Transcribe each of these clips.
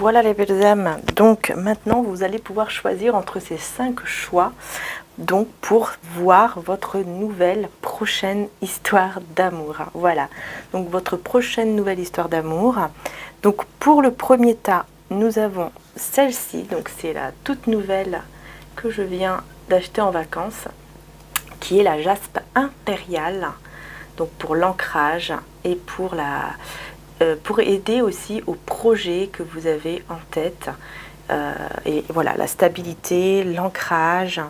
Voilà les belles âmes, donc maintenant vous allez pouvoir choisir entre ces 5 choix donc pour voir votre nouvelle prochaine histoire d'amour. Voilà, donc votre prochaine nouvelle histoire d'amour. Donc pour le premier tas, nous avons celle-ci, donc c'est la toute nouvelle que je viens d'acheter en vacances, qui est la jaspe impériale, donc pour l'ancrage et pour aider aussi au projet que vous avez en tête. Et voilà, la stabilité, l'ancrage.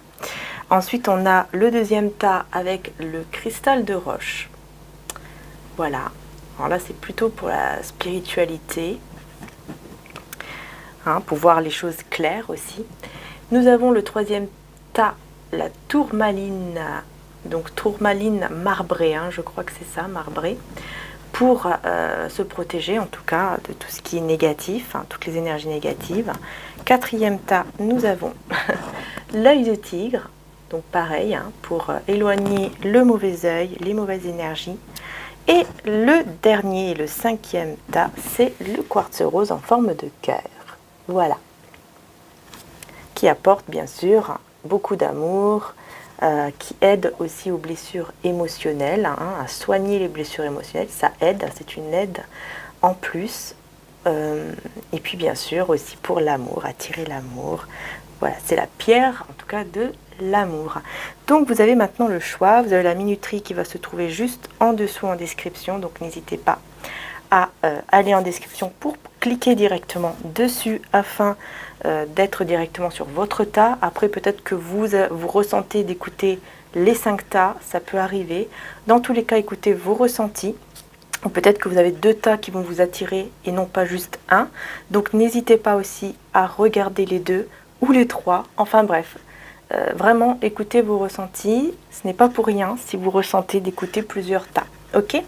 Ensuite, on a le deuxième tas avec le cristal de roche. Voilà. Alors là, c'est plutôt pour la spiritualité, hein, pour voir les choses claires aussi. Nous avons le troisième tas, la tourmaline, donc tourmaline marbrée, hein, je crois que c'est ça, marbrée, pour se protéger en tout cas de tout ce qui est négatif, hein, toutes les énergies négatives. Quatrième tas, nous avons l'œil de tigre, donc pareil, hein, pour éloigner le mauvais œil, les mauvaises énergies. Et le dernier, le cinquième tas, c'est le quartz rose en forme de cœur. Voilà. Qui apporte bien sûr beaucoup d'amour, qui aide aussi aux blessures émotionnelles, hein, à soigner les blessures émotionnelles. Ça aide, c'est une aide en plus. Et puis bien sûr aussi pour l'amour, attirer l'amour. Voilà, c'est la pierre en tout cas de l'amour. Donc vous avez maintenant le choix, vous avez la minuterie qui va se trouver juste en dessous en description, donc n'hésitez pas à aller en description pour cliquer directement dessus afin d'être directement sur votre tas. Après peut-être que vous ressentez d'écouter les 5 tas, ça peut arriver. Dans tous les cas, écoutez vos ressentis. Peut-être que vous avez 2 tas qui vont vous attirer et non pas juste un. Donc n'hésitez pas aussi à regarder les 2 ou les 3. Enfin bref, vraiment écoutez vos ressentis. Ce n'est pas pour rien si vous ressentez d'écouter plusieurs tas. Ok ?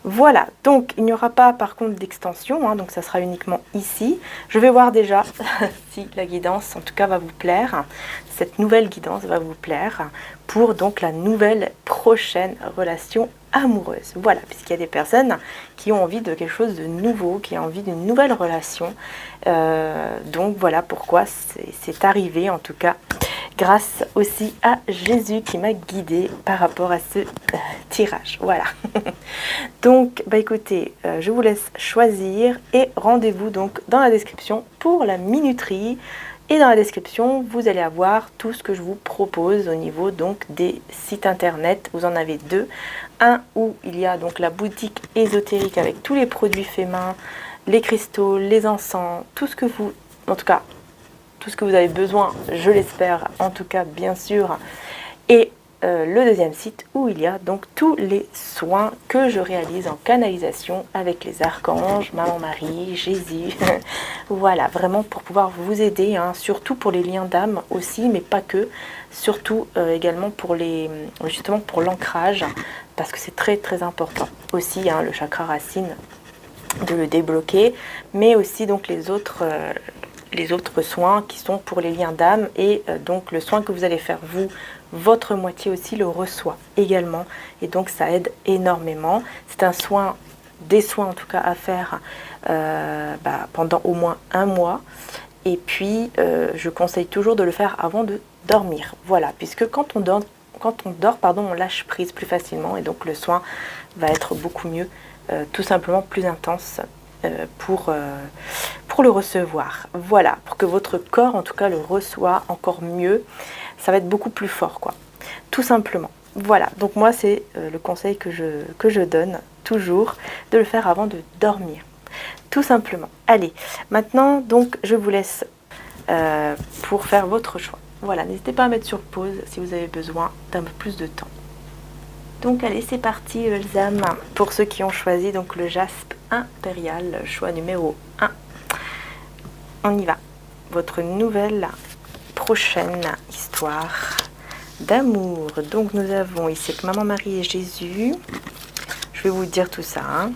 Voilà, donc il n'y aura pas par contre d'extension, hein, donc ça sera uniquement ici. Je vais voir déjà si la guidance en tout cas va vous plaire. Cette nouvelle guidance va vous plaire pour donc la nouvelle prochaine relation amoureuse. Voilà, puisqu'il y a des personnes qui ont envie de quelque chose de nouveau, qui ont envie d'une nouvelle relation. Donc voilà pourquoi c'est arrivé en tout cas. Grâce aussi à Jésus qui m'a guidée par rapport à ce tirage. Voilà. Donc, bah écoutez, je vous laisse choisir et rendez-vous donc dans la description pour la minuterie. Et dans la description, vous allez avoir tout ce que je vous propose au niveau donc des sites internet. Vous en avez 2. Un où il y a donc la boutique ésotérique avec tous les produits faits main, les cristaux, les encens, tout ce que vous, en tout cas, tout ce que vous avez besoin, je l'espère, en tout cas, bien sûr. Et le deuxième site où il y a donc tous les soins que je réalise en canalisation avec les archanges, Maman Marie, Jésus. Voilà, vraiment pour pouvoir vous aider, hein, surtout pour les liens d'âme aussi, mais pas que. Surtout également pour justement pour l'ancrage, parce que c'est très très important aussi, hein, le chakra racine, de le débloquer, mais aussi donc les autres soins qui sont pour les liens d'âme et donc le soin que vous allez faire vous, votre moitié aussi le reçoit également et donc ça aide énormément. C'est un soin, des soins en tout cas à faire pendant au moins 1 mois et puis je conseille toujours de le faire avant de dormir. Voilà, puisque quand on dort, on lâche prise plus facilement et donc le soin va être beaucoup mieux, tout simplement plus intense. Pour le recevoir. Voilà, pour que votre corps en tout cas le reçoit encore mieux, ça va être beaucoup plus fort quoi, tout simplement. Voilà, donc moi c'est le conseil que je donne toujours, de le faire avant de dormir, tout simplement. Allez, maintenant donc je vous laisse pour faire votre choix. Voilà, n'hésitez pas à mettre sur pause si vous avez besoin d'un peu plus de temps. Donc allez, c'est parti les âmes, pour ceux qui ont choisi donc le jaspe impérial, choix numéro 1. On y va. Votre nouvelle prochaine histoire d'amour. Donc nous avons ici que Maman Marie et Jésus. Je vais vous dire tout ça, hein.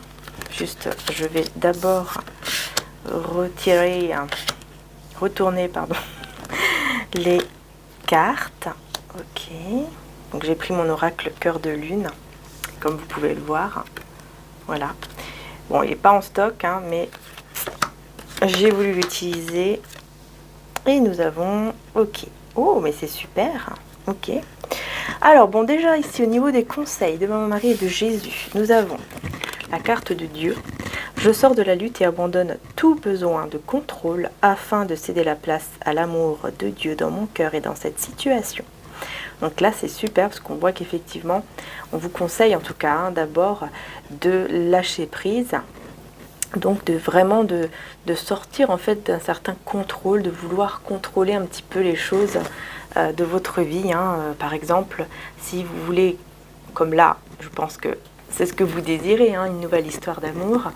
Juste, je vais d'abord retourner les cartes. Ok. Donc j'ai pris mon oracle cœur de lune, comme vous pouvez le voir. Voilà. Bon, il n'est pas en stock, hein, mais j'ai voulu l'utiliser. Et nous avons... Ok. Oh, mais c'est super. Ok. Alors, bon, déjà, ici, au niveau des conseils de Maman Marie et de Jésus, nous avons la carte de Dieu. Je sors de la lutte et abandonne tout besoin de contrôle afin de céder la place à l'amour de Dieu dans mon cœur et dans cette situation. Donc là, c'est super parce qu'on voit qu'effectivement, on vous conseille en tout cas, hein, d'abord de lâcher prise. Donc de vraiment de sortir en fait d'un certain contrôle, de vouloir contrôler un petit peu les choses de votre vie. Hein. Par exemple, si vous voulez, comme là, je pense que c'est ce que vous désirez, hein, une nouvelle histoire d'amour.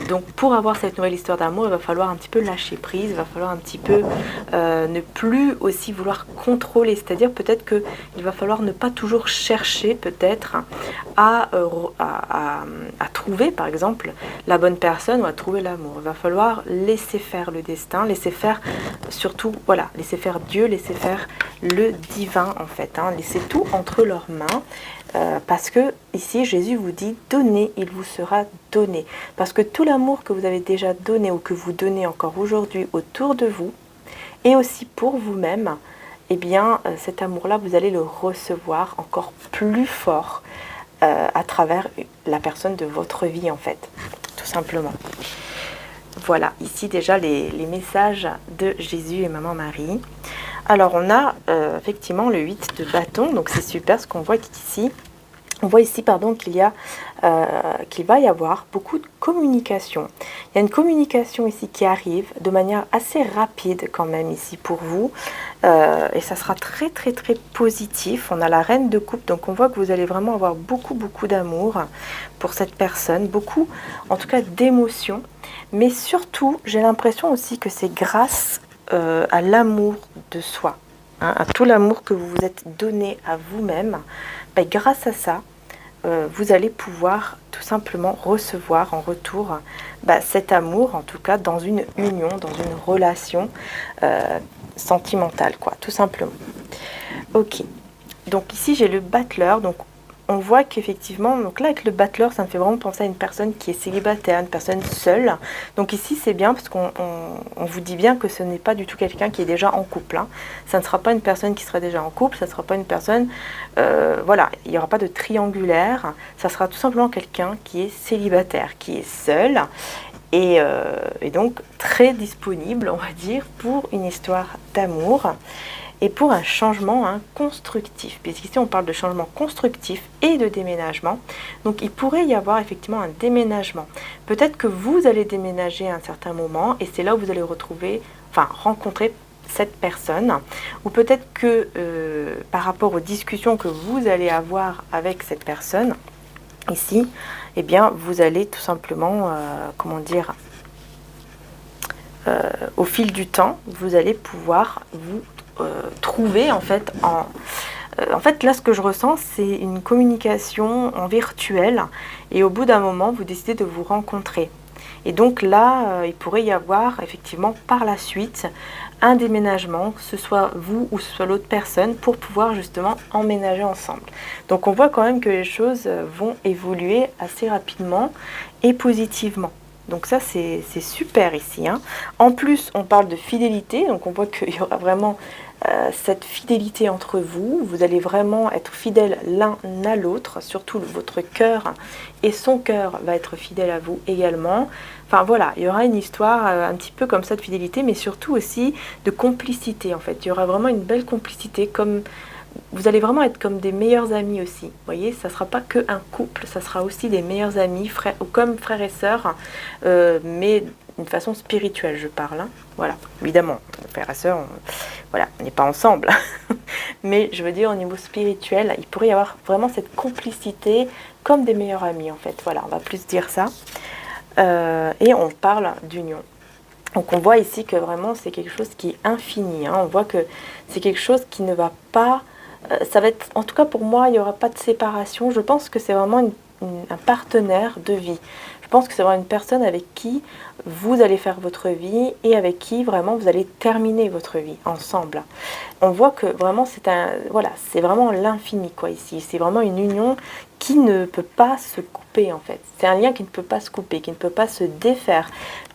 Donc pour avoir cette nouvelle histoire d'amour, il va falloir un petit peu lâcher prise, il va falloir un petit peu ne plus aussi vouloir contrôler. C'est-à-dire peut-être qu'il va falloir ne pas toujours chercher peut-être à trouver par exemple la bonne personne ou à trouver l'amour. Il va falloir laisser faire le destin, laisser faire surtout, voilà, laisser faire Dieu, laisser faire le divin en fait. Hein, laisser tout entre leurs mains. Parce que ici Jésus vous dit donnez, il vous sera donné, parce que tout l'amour que vous avez déjà donné ou que vous donnez encore aujourd'hui autour de vous et aussi pour vous-même, eh bien cet amour là vous allez le recevoir encore plus fort à travers la personne de votre vie en fait, tout simplement. Voilà, ici déjà les messages de Jésus et Maman Marie. Alors on a effectivement le 8 de bâton, donc c'est super ce qu'on voit ici. On voit ici qu'il va y avoir beaucoup de communication. Il y a une communication ici qui arrive de manière assez rapide quand même ici pour vous. Et ça sera très très très positif. On a la reine de coupe, donc on voit que vous allez vraiment avoir beaucoup beaucoup d'amour pour cette personne. Beaucoup en tout cas d'émotions. Mais surtout, j'ai l'impression aussi que c'est grâce à l'amour de soi. Hein, à tout l'amour que vous vous êtes donné à vous-même. Ben, grâce à ça, vous allez pouvoir tout simplement recevoir en retour cet amour, en tout cas dans une union, dans une relation sentimentale, quoi, tout simplement. Ok, donc ici j'ai le battleur, donc on voit qu'effectivement, donc là avec le battleur, ça me fait vraiment penser à une personne qui est célibataire, une personne seule. Donc ici c'est bien parce qu'on vous dit bien que ce n'est pas du tout quelqu'un qui est déjà en couple. Hein. Ça ne sera pas une personne qui serait déjà en couple, ça ne sera pas une personne, voilà, il n'y aura pas de triangulaire. Ça sera tout simplement quelqu'un qui est célibataire, qui est seul et donc très disponible, on va dire, pour une histoire d'amour. Et pour un changement constructif, puisqu'ici on parle de changement constructif et de déménagement, donc il pourrait y avoir effectivement un déménagement. Peut-être que vous allez déménager à un certain moment et c'est là où vous allez rencontrer cette personne, ou peut-être que par rapport aux discussions que vous allez avoir avec cette personne, ici, eh bien vous allez tout simplement, au fil du temps, vous allez pouvoir vous trouver en fait là ce que je ressens c'est une communication en virtuel et au bout d'un moment vous décidez de vous rencontrer et donc là il pourrait y avoir effectivement par la suite un déménagement, que ce soit vous ou ce soit l'autre personne pour pouvoir justement emménager ensemble. Donc on voit quand même que les choses vont évoluer assez rapidement et positivement. Donc ça c'est super ici. Hein. En plus on parle de fidélité, donc on voit qu'il y aura vraiment cette fidélité entre vous. Vous allez vraiment être fidèles l'un à l'autre, surtout votre cœur et son cœur va être fidèle à vous également. Enfin voilà, il y aura une histoire un petit peu comme ça de fidélité, mais surtout aussi de complicité en fait. Il y aura vraiment une belle complicité, comme vous allez vraiment être comme des meilleurs amis aussi. Vous voyez, ça ne sera pas qu'un couple, ça sera aussi des meilleurs amis, frères, ou comme frères et sœurs, mais d'une façon spirituelle, je parle. Hein. Voilà, évidemment, frères et sœurs, on n'est pas ensemble. Mais je veux dire, au niveau spirituel, il pourrait y avoir vraiment cette complicité comme des meilleurs amis, en fait. Voilà, on va plus dire ça. Et on parle d'union. Donc on voit ici que vraiment c'est quelque chose qui est infini. Hein. On voit que c'est quelque chose qui ne va pas... ça va être, en tout cas pour moi, il n'y aura pas de séparation. Je pense que c'est vraiment un partenaire de vie. Je pense que c'est vraiment une personne avec qui vous allez faire votre vie et avec qui vraiment vous allez terminer votre vie ensemble. On voit que vraiment c'est vraiment l'infini quoi ici. C'est vraiment une union qui ne peut pas se couper en fait. C'est un lien qui ne peut pas se couper, qui ne peut pas se défaire.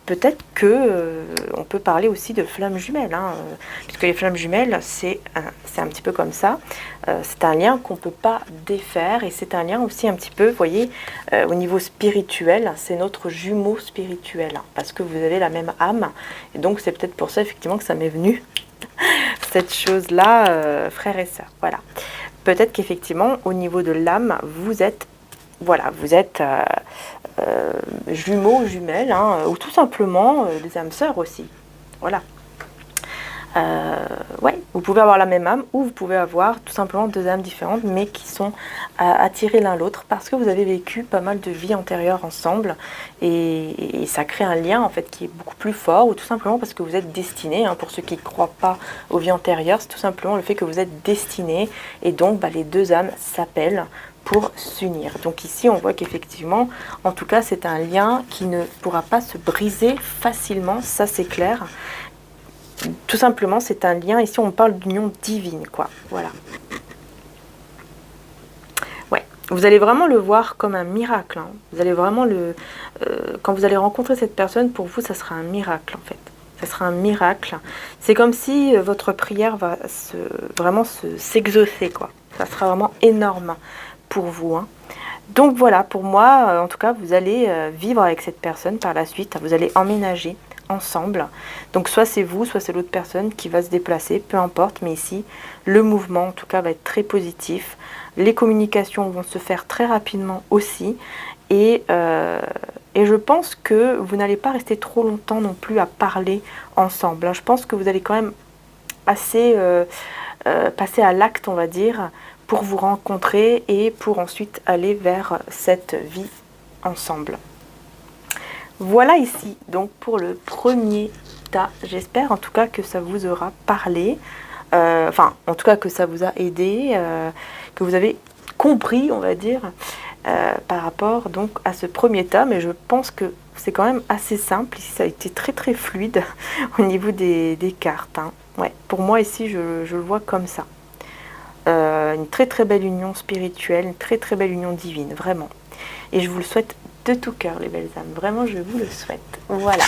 Peut-être que on peut parler aussi de flammes jumelles, hein, puisque les flammes jumelles, c'est un petit peu comme ça. C'est un lien qu'on ne peut pas défaire et c'est un lien aussi un petit peu, vous voyez, au niveau spirituel, c'est notre jumeau spirituel, hein, parce que vous avez la même âme. Et donc c'est peut-être pour ça effectivement que ça m'est venu, cette chose-là, frères et sœurs. Voilà. Peut-être qu'effectivement, au niveau de l'âme, vous êtes, voilà, vous êtes jumeaux, jumelles, hein, ou tout simplement des âmes sœurs aussi. Voilà. Ouais, vous pouvez avoir la même âme ou vous pouvez avoir tout simplement deux âmes différentes mais qui sont attirées l'un l'autre parce que vous avez vécu pas mal de vies antérieures ensemble et ça crée un lien en fait qui est beaucoup plus fort ou tout simplement parce que vous êtes destinés, hein, pour ceux qui ne croient pas aux vies antérieures, c'est tout simplement le fait que vous êtes destinés et donc les deux âmes s'appellent pour s'unir. Donc ici on voit qu'effectivement, en tout cas c'est un lien qui ne pourra pas se briser facilement, ça c'est clair. Tout simplement, c'est un lien. Ici, on parle d'union divine, quoi. Voilà. Ouais. Vous allez vraiment le voir comme un miracle. Hein. Vous allez vraiment quand vous allez rencontrer cette personne, pour vous, ça sera un miracle, en fait. Ça sera un miracle. C'est comme si votre prière va vraiment s'exaucer, quoi. Ça sera vraiment énorme pour vous. Hein. Donc voilà, pour moi, en tout cas, vous allez vivre avec cette personne par la suite. Vous allez emménager ensemble. Donc soit c'est vous, soit c'est l'autre personne qui va se déplacer, peu importe, mais ici, le mouvement en tout cas va être très positif. Les communications vont se faire très rapidement aussi. Et je pense que vous n'allez pas rester trop longtemps non plus à parler ensemble. Je pense que vous allez quand même assez passer à l'acte, on va dire, pour vous rencontrer et pour ensuite aller vers cette vie ensemble. Voilà ici, donc pour le premier tas. J'espère en tout cas que ça vous aura parlé, enfin en tout cas que ça vous a aidé, que vous avez compris, on va dire, par rapport donc à ce premier tas. Mais je pense que c'est quand même assez simple. Ici ça a été très très fluide au niveau des cartes. Hein. Ouais, pour moi ici je le vois comme ça. Une très très belle union spirituelle, une très très belle union divine, vraiment. Et je vous le souhaite de tout cœur, les belles âmes. Vraiment, je vous le souhaite. Voilà.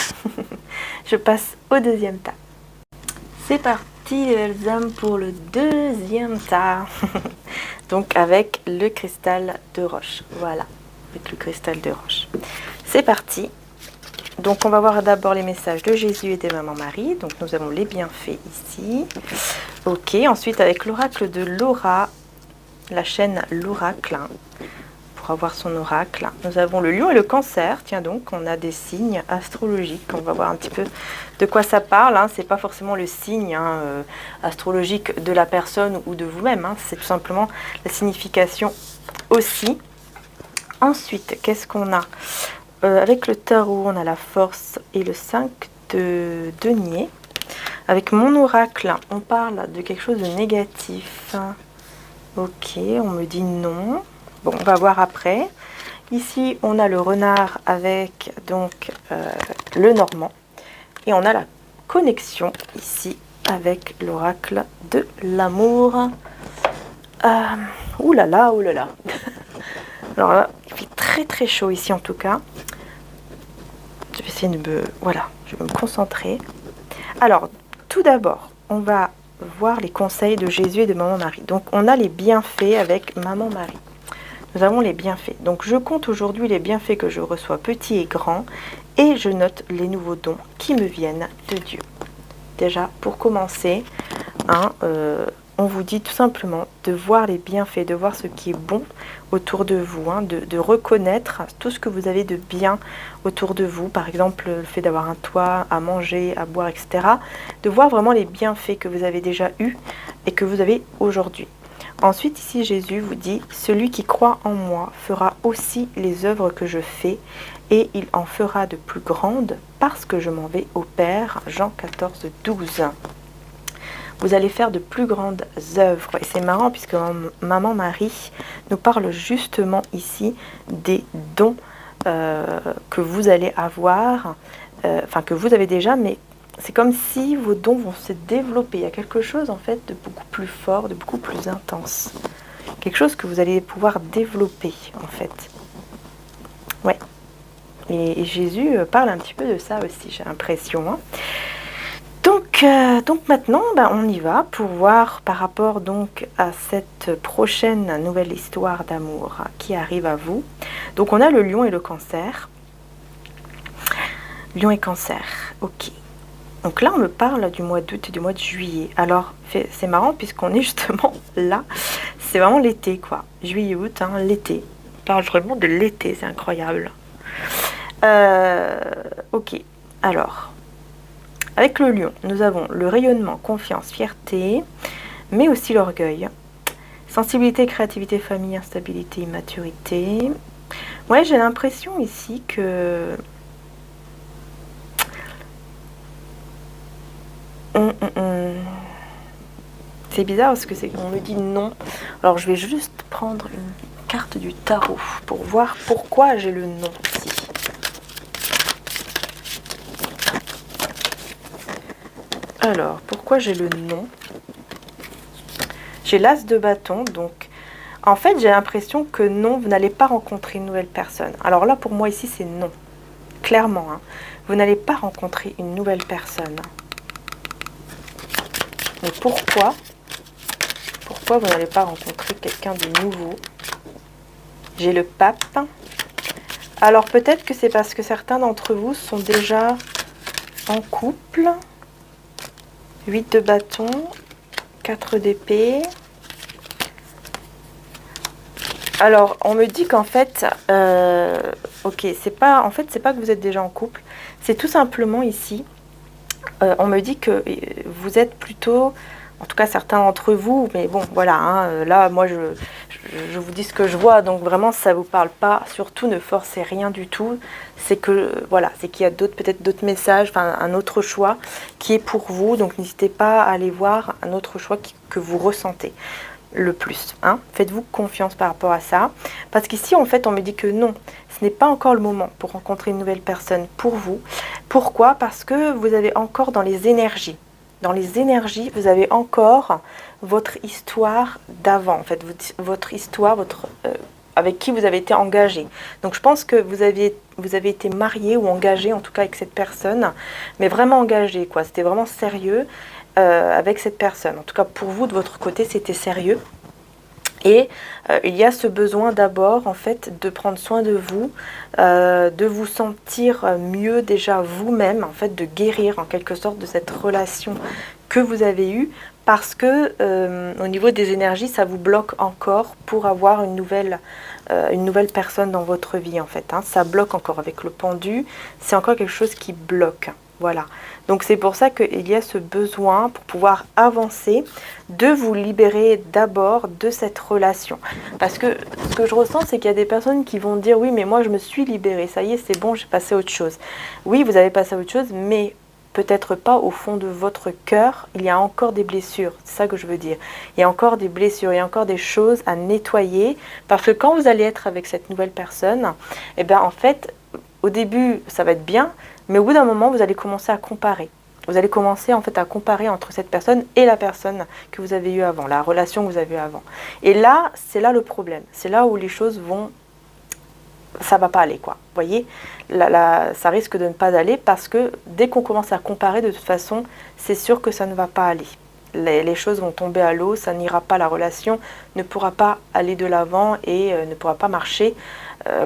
Je passe au deuxième tas. C'est parti, les belles âmes, pour le deuxième tas. Donc, avec le cristal de roche. Voilà. Avec le cristal de roche. C'est parti. Donc, on va voir d'abord les messages de Jésus et de Maman Marie. Donc, nous avons les bienfaits ici. Ok. Ensuite, avec l'oracle de Laura, la chaîne L'Oracle. Pour avoir son oracle. Nous avons le lion et le cancer. Tiens donc, on a des signes astrologiques. On va voir un petit peu de quoi ça parle. Hein. C'est pas forcément le signe astrologique de la personne ou de vous-même. Hein. C'est tout simplement la signification aussi. Ensuite, qu'est-ce qu'on a avec le tarot, on a la force et le 5 de denier. Avec mon oracle, on parle de quelque chose de négatif. Ok, on me dit non. Bon, on va voir après. Ici, on a le renard avec donc le normand. Et on a la connexion ici avec l'oracle de l'amour. Ouh là là, ouh là là. Alors là, il fait très très chaud ici en tout cas. Je vais essayer voilà, je vais me concentrer. Alors, tout d'abord, on va voir les conseils de Jésus et de Maman Marie. Donc, on a les bienfaits avec Maman Marie. Nous avons les bienfaits. Donc je compte aujourd'hui les bienfaits que je reçois petits et grands et je note les nouveaux dons qui me viennent de Dieu. Déjà pour commencer, hein, on vous dit tout simplement de voir les bienfaits, de voir ce qui est bon autour de vous, hein, de reconnaître tout ce que vous avez de bien autour de vous. Par exemple le fait d'avoir un toit, à manger, à boire, etc. De voir vraiment les bienfaits que vous avez déjà eus et que vous avez aujourd'hui. Ensuite, ici, Jésus vous dit « Celui qui croit en moi fera aussi les œuvres que je fais, et il en fera de plus grandes, parce que je m'en vais au Père. » Jean 14, 12. Vous allez faire de plus grandes œuvres. Et c'est marrant, puisque Maman Marie nous parle justement ici des dons que vous allez avoir, enfin que vous avez déjà, mais c'est comme si vos dons vont se développer. Il y a quelque chose en fait de beaucoup plus fort, de beaucoup plus intense. quelque chose que vous allez pouvoir développer en fait. Ouais. Et Jésus parle un petit peu de ça aussi, j'ai l'impression. Hein. Donc maintenant, on y va pour voir par rapport donc à cette prochaine nouvelle histoire d'amour qui arrive à vous. Donc on a le lion et le cancer. Lion et cancer, ok. Donc là, on me parle du mois d'août et du mois de juillet. Alors, c'est marrant puisqu'on est justement là. C'est vraiment l'été, quoi. Juillet, août, hein, l'été. On parle vraiment de l'été, c'est incroyable. Ok, alors, avec le lion, nous avons le rayonnement, confiance, fierté, mais aussi l'orgueil. Sensibilité, créativité, famille, instabilité, immaturité. Ouais, j'ai l'impression ici que... C'est bizarre parce que on me dit non. Alors je vais juste prendre une carte du tarot pour voir pourquoi j'ai le non ici. Alors, pourquoi j'ai le non? J'ai l'as de bâton, donc en fait j'ai l'impression que non, vous n'allez pas rencontrer une nouvelle personne. Alors là pour moi ici c'est non, clairement, hein. Vous n'allez pas rencontrer une nouvelle personne. Mais pourquoi? Pourquoi vous n'allez pas rencontrer quelqu'un de nouveau? J'ai le pape. Alors peut-être que c'est parce que certains d'entre vous sont déjà en couple. 8 de bâton, 4 d'épée. Alors on me dit qu'en fait, ok, c'est pas que vous êtes déjà en couple, c'est tout simplement ici, on me dit que vous êtes plutôt, en tout cas certains d'entre vous, mais bon voilà, hein, là moi je vous dis ce que je vois, donc vraiment ça vous parle pas, surtout ne forcez rien du tout, c'est que voilà, c'est qu'il y a peut-être d'autres messages, enfin un autre choix qui est pour vous, donc n'hésitez pas à aller voir un autre choix que vous ressentez le plus, hein. Faites-vous confiance par rapport à ça, parce qu'ici en fait on me dit que non, ce n'est pas encore le moment pour rencontrer une nouvelle personne pour vous. Pourquoi? Parce que vous avez encore dans les énergies, vous avez encore votre histoire d'avant, en fait, votre histoire, avec qui vous avez été engagé. Donc je pense que vous avez été marié ou engagé, en tout cas avec cette personne, mais vraiment engagé, quoi. C'était vraiment sérieux avec cette personne. En tout cas, pour vous, de votre côté, c'était sérieux. Et il y a ce besoin d'abord, en fait, de prendre soin de vous sentir mieux déjà vous-même, en fait, de guérir en quelque sorte de cette relation que vous avez eue, parce que au niveau des énergies, ça vous bloque encore pour avoir une nouvelle personne dans votre vie, en fait. Hein. Ça bloque encore avec le pendu, c'est encore quelque chose qui bloque. Voilà, donc c'est pour ça qu'il y a ce besoin pour pouvoir avancer, de vous libérer d'abord de cette relation. Parce que ce que je ressens, c'est qu'il y a des personnes qui vont dire « Oui, mais moi je me suis libérée, ça y est, c'est bon, j'ai passé à autre chose. » Oui, vous avez passé à autre chose, mais peut-être pas au fond de votre cœur, il y a encore des blessures, c'est ça que je veux dire. Il y a encore des blessures, il y a encore des choses à nettoyer, parce que quand vous allez être avec cette nouvelle personne, eh bien en fait, au début, ça va être bien, mais au bout d'un moment, vous allez commencer à comparer. Vous allez commencer en fait à comparer entre cette personne et la personne que vous avez eue avant, la relation que vous avez eue avant. Et là, c'est là le problème. C'est là où les choses vont... Ça va pas aller, quoi. Vous voyez, ça risque de ne pas aller parce que dès qu'on commence à comparer, de toute façon, c'est sûr que ça ne va pas aller. Les choses vont tomber à l'eau, ça n'ira pas, la relation ne pourra pas aller de l'avant et ne pourra pas marcher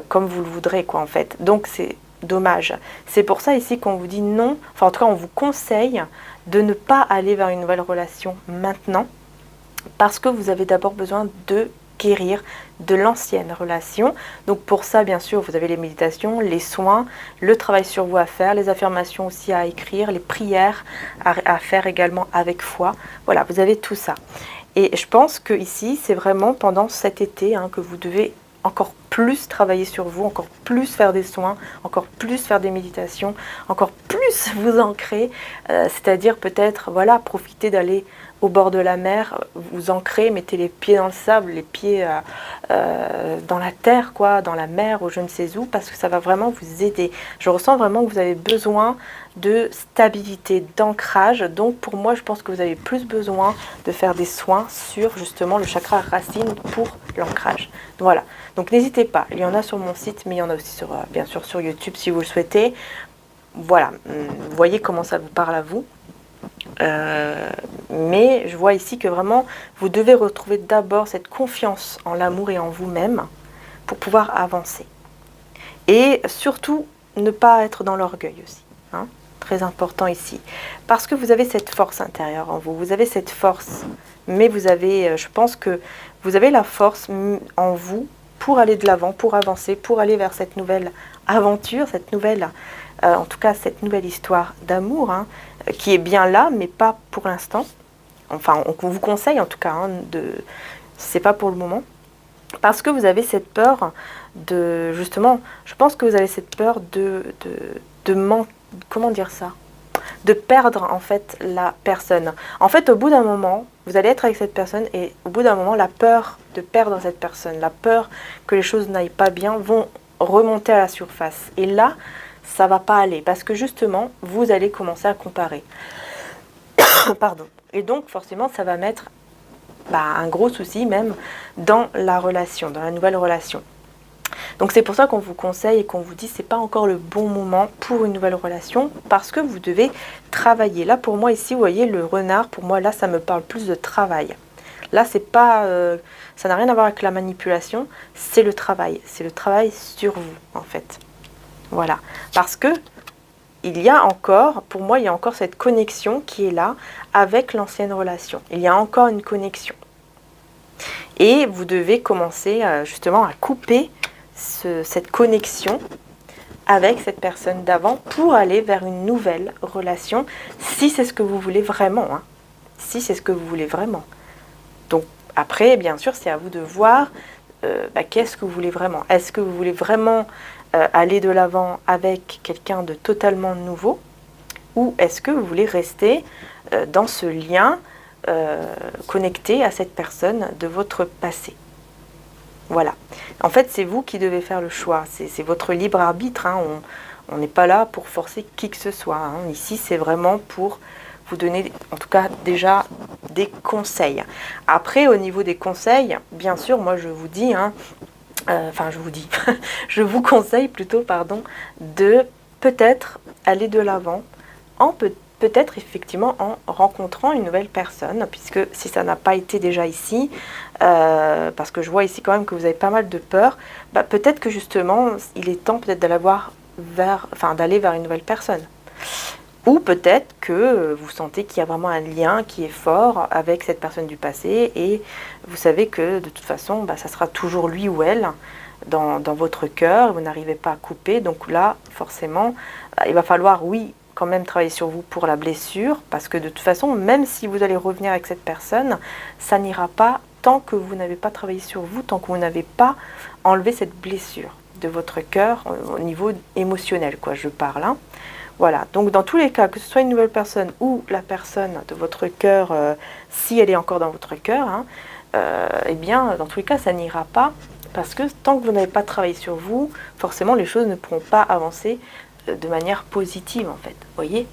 comme vous le voudrez, quoi, en fait. Donc, c'est dommage. C'est pour ça ici qu'on vous dit non, enfin en tout cas on vous conseille de ne pas aller vers une nouvelle relation maintenant, parce que vous avez d'abord besoin de guérir de l'ancienne relation. Donc pour ça, bien sûr, vous avez les méditations, les soins, le travail sur vous à faire, les affirmations aussi à écrire, les prières à faire également avec foi. Voilà, vous avez tout ça. Et je pense que ici, c'est vraiment pendant cet été que vous devez encore plus travailler sur vous, encore plus faire des soins, encore plus faire des méditations, encore plus vous ancrer, c'est-à-dire peut-être, voilà, profiter d'aller au bord de la mer, vous ancrez, mettez les pieds dans le sable, les pieds dans la terre, quoi, dans la mer ou je ne sais où, parce que ça va vraiment vous aider. Je ressens vraiment que vous avez besoin de stabilité, d'ancrage. Donc pour moi, je pense que vous avez plus besoin de faire des soins sur justement le chakra racine pour l'ancrage. Voilà. Donc n'hésitez pas. Il y en a sur mon site, mais il y en a aussi sur, bien sûr sur YouTube si vous le souhaitez. Voilà. Vous voyez comment ça vous parle à vous. Mais je vois ici que vraiment vous devez retrouver d'abord cette confiance en l'amour et en vous-même pour pouvoir avancer. Et surtout, ne pas être dans l'orgueil aussi. Hein, très important ici. Parce que vous avez cette force intérieure en vous. Vous avez cette force. Mais vous avez, je pense que vous avez la force en vous pour aller de l'avant, pour avancer, pour aller vers cette nouvelle aventure, cette nouvelle, en tout cas cette nouvelle histoire d'amour, hein, qui est bien là, mais pas pour l'instant. Enfin, on vous conseille en tout cas, hein, c'est pas pour le moment. Parce que vous avez cette peur de, justement, je pense que vous avez cette peur comment dire ça, de perdre en fait la personne. En fait, au bout d'un moment, vous allez être avec cette personne et au bout d'un moment, la peur de perdre cette personne, la peur que les choses n'aillent pas bien vont remonter à la surface. Et là, ça va pas aller parce que justement, vous allez commencer à comparer. Pardon. Et donc, forcément, ça va mettre un gros souci même dans la relation, dans la nouvelle relation. Donc c'est pour ça qu'on vous conseille et qu'on vous dit c'est pas encore le bon moment pour une nouvelle relation parce que vous devez travailler. Là pour moi ici vous voyez le renard, pour moi là ça me parle plus de travail. Là c'est pas, ça n'a rien à voir avec la manipulation, c'est le travail sur vous en fait. Voilà, parce que il y a encore, pour moi il y a encore cette connexion qui est là avec l'ancienne relation. Il y a encore une connexion. Et vous devez commencer justement à couper cette connexion avec cette personne d'avant pour aller vers une nouvelle relation, si c'est ce que vous voulez vraiment. Hein. Si c'est ce que vous voulez vraiment. Donc après, bien sûr, c'est à vous de voir qu'est-ce que vous voulez vraiment. Est-ce que vous voulez vraiment aller de l'avant avec quelqu'un de totalement nouveau ou est-ce que vous voulez rester dans ce lien connecté à cette personne de votre passé. Voilà. En fait, c'est vous qui devez faire le choix. C'est votre libre arbitre. Hein. On n'est pas là pour forcer qui que ce soit. Hein. Ici, c'est vraiment pour vous donner, en tout cas, déjà des conseils. Après, au niveau des conseils, bien sûr, moi, je vous dis, je vous conseille plutôt, de peut-être aller de l'avant en peut-être effectivement en rencontrant une nouvelle personne, puisque si ça n'a pas été déjà ici, parce que je vois ici quand même que vous avez pas mal de peur, peut-être que justement il est temps peut-être d'aller vers une nouvelle personne. Ou peut-être que vous sentez qu'il y a vraiment un lien qui est fort avec cette personne du passé et vous savez que de toute façon, ça sera toujours lui ou elle dans votre cœur, vous n'arrivez pas à couper. Donc là, forcément, il va falloir, oui, quand même travailler sur vous pour la blessure, parce que de toute façon, même si vous allez revenir avec cette personne, ça n'ira pas tant que vous n'avez pas travaillé sur vous, tant que vous n'avez pas enlevé cette blessure de votre cœur au niveau émotionnel, quoi, je parle. Hein. Voilà, donc dans tous les cas, que ce soit une nouvelle personne ou la personne de votre cœur, si elle est encore dans votre cœur, hein, eh bien, dans tous les cas, ça n'ira pas, parce que tant que vous n'avez pas travaillé sur vous, forcément, les choses ne pourront pas avancer de manière positive en fait, voyez.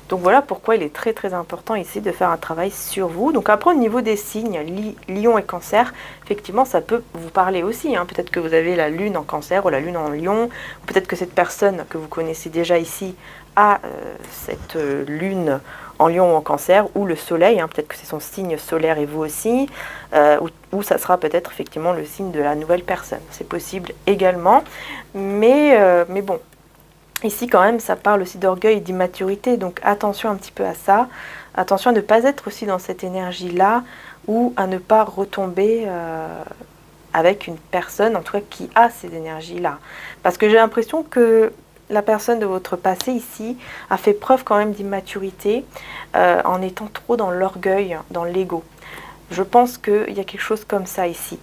Donc voilà pourquoi il est très très important ici de faire un travail sur vous. Donc après au niveau des signes, Lion et Cancer, effectivement ça peut vous parler aussi. Hein. Peut-être que vous avez la Lune en Cancer ou la Lune en Lion, peut-être que cette personne que vous connaissez déjà ici a cette Lune en Lion ou en Cancer, ou le Soleil, hein. Peut-être que c'est son signe solaire et vous aussi, ou ça sera peut-être effectivement le signe de la nouvelle personne. C'est possible également, mais bon. Ici, quand même, ça parle aussi d'orgueil et d'immaturité, donc attention un petit peu à ça. Attention à ne pas être aussi dans cette énergie-là ou à ne pas retomber avec une personne, en tout cas, qui a ces énergies-là. Parce que j'ai l'impression que la personne de votre passé ici a fait preuve quand même d'immaturité en étant trop dans l'orgueil, dans l'ego. Je pense qu'il y a quelque chose comme ça ici.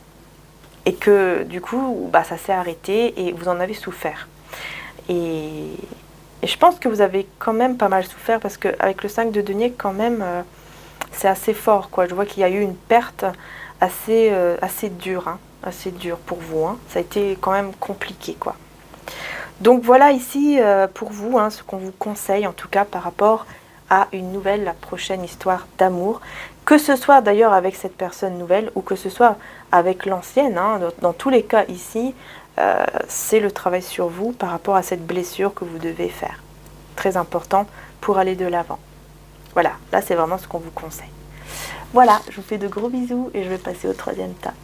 Et que du coup, ça s'est arrêté et vous en avez souffert. Et je pense que vous avez quand même pas mal souffert parce qu'avec le 5 de denier, quand même, c'est assez fort, quoi. Je vois qu'il y a eu une perte assez dure, hein, assez dur pour vous, hein. Ça a été quand même compliqué, quoi. Donc voilà ici pour vous, hein, ce qu'on vous conseille en tout cas par rapport à une nouvelle, la prochaine histoire d'amour. Que ce soit d'ailleurs avec cette personne nouvelle ou que ce soit avec l'ancienne, hein, dans tous les cas ici, c'est le travail sur vous par rapport à cette blessure que vous devez faire. Très important pour aller de l'avant. Voilà, là c'est vraiment ce qu'on vous conseille. Voilà, je vous fais de gros bisous et je vais passer au troisième tas.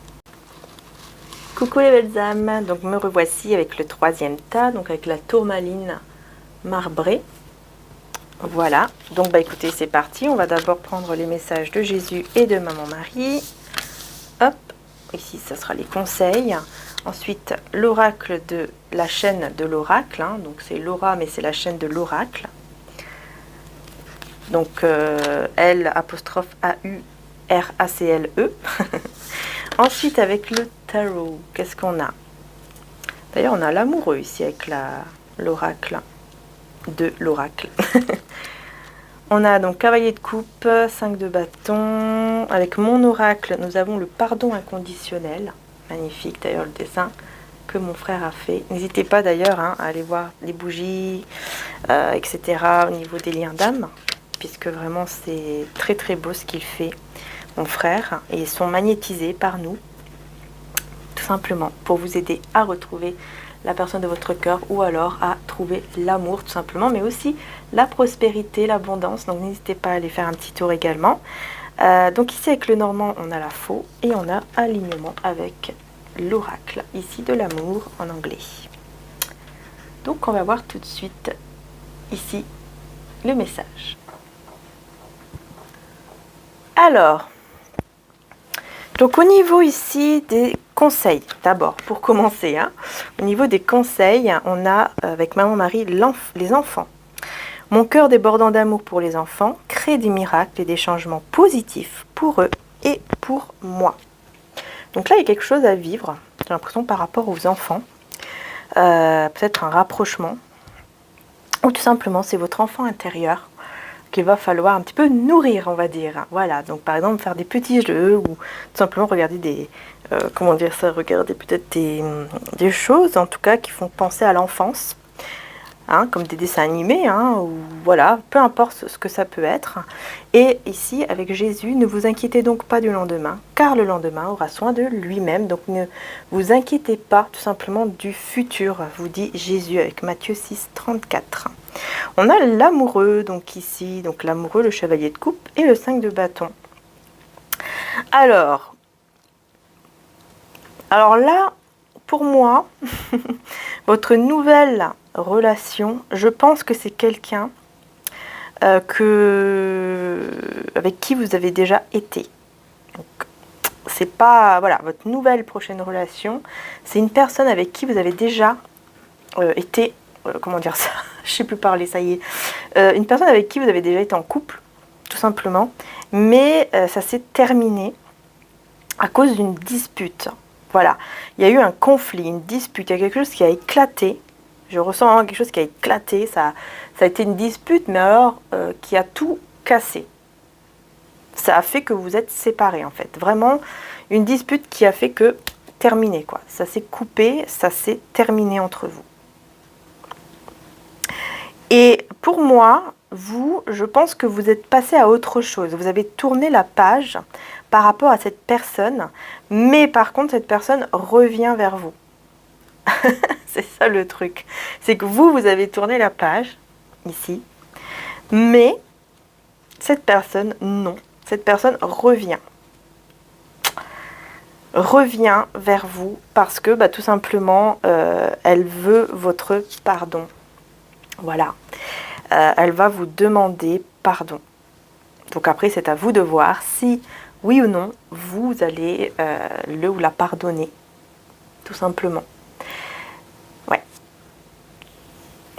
Coucou les belles âmes, donc me revoici avec le troisième tas, donc avec la tourmaline marbrée. Voilà, donc bah écoutez, c'est parti. On va d'abord prendre les messages de Jésus et de Maman Marie. Hop, ici ça sera les conseils. Ensuite, l'oracle de la chaîne de l'oracle, hein, donc c'est Laura mais c'est la chaîne de l'oracle. Donc L apostrophe A-U-R-A-C-L-E. Ensuite, avec le tarot, qu'est-ce qu'on a? D'ailleurs, on a l'amoureux ici avec l'oracle de l'oracle. On a donc cavalier de coupe, 5 de bâton. Avec mon oracle, nous avons le pardon inconditionnel. Magnifique d'ailleurs le dessin que mon frère a fait. N'hésitez pas d'ailleurs hein, à aller voir les bougies, etc. au niveau des liens d'âme, puisque vraiment c'est très très beau ce qu'il fait, mon frère. Et ils sont magnétisés par nous, tout simplement, pour vous aider à retrouver la personne de votre cœur ou alors à trouver l'amour tout simplement, mais aussi la prospérité, l'abondance. Donc n'hésitez pas à aller faire un petit tour également. Donc ici avec le normand on a la faux et on a alignement avec l'oracle ici de l'amour en anglais. Donc on va voir tout de suite ici le message. Alors, donc au niveau ici des conseils, d'abord pour commencer, hein, au niveau des conseils, on a avec Maman Marie les enfants. Mon cœur débordant d'amour pour les enfants crée des miracles et des changements positifs pour eux et pour moi. Donc là, il y a quelque chose à vivre, j'ai l'impression par rapport aux enfants, peut-être un rapprochement, ou tout simplement c'est votre enfant intérieur qu'il va falloir un petit peu nourrir, on va dire. Voilà, donc par exemple faire des petits jeux ou tout simplement regarder des, comment dire ça, regarder peut-être des choses en tout cas qui font penser à l'enfance, hein, comme des dessins animés, hein, ou voilà, peu importe ce que ça peut être. Et ici, avec Jésus, ne vous inquiétez donc pas du lendemain, car le lendemain aura soin de lui-même. Donc ne vous inquiétez pas tout simplement du futur, vous dit Jésus avec Matthieu 6, 34. On a l'amoureux, donc ici, donc l'amoureux, le chevalier de coupe et le 5 de bâton. Alors là, pour moi, votre nouvelle relation, je pense que c'est quelqu'un avec qui vous avez déjà été. Donc, c'est pas, voilà, votre nouvelle prochaine relation, c'est une personne avec qui vous avez déjà été, comment dire ça, je sais plus parler, ça y est, une personne avec qui vous avez déjà été en couple, tout simplement, mais ça s'est terminé à cause d'une dispute. Voilà, il y a eu un conflit, une dispute, il y a quelque chose qui a éclaté. Je ressens vraiment quelque chose qui a éclaté, ça a été une dispute, mais alors qui a tout cassé. Ça a fait que vous êtes séparés en fait. Vraiment une dispute qui a fait que terminé quoi. Ça s'est coupé, ça s'est terminé entre vous. Et pour moi, vous, je pense que vous êtes passé à autre chose. Vous avez tourné la page par rapport à cette personne, mais par contre cette personne revient vers vous. C'est ça le truc. C'est que vous avez tourné la page, ici, mais cette personne, non. Cette personne revient. Revient vers vous parce que, bah, tout simplement, elle veut votre pardon. Voilà. Elle va vous demander pardon. Donc après, c'est à vous de voir si, oui ou non, vous allez le ou la pardonner. Tout simplement.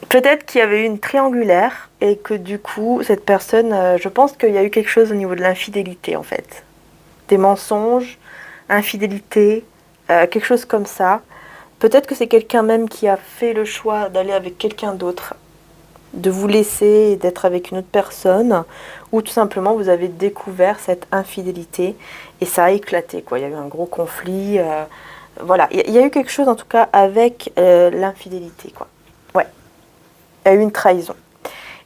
Peut-être qu'il y avait eu une triangulaire et que du coup, cette personne, je pense qu'il y a eu quelque chose au niveau de l'infidélité en fait. Des mensonges, infidélité, quelque chose comme ça. Peut-être que c'est quelqu'un même qui a fait le choix d'aller avec quelqu'un d'autre, de vous laisser et d'être avec une autre personne, ou tout simplement vous avez découvert cette infidélité et ça a éclaté quoi. Il y a eu un gros conflit, Voilà, il y a eu quelque chose en tout cas avec l'infidélité, quoi. Ouais, il y a eu une trahison.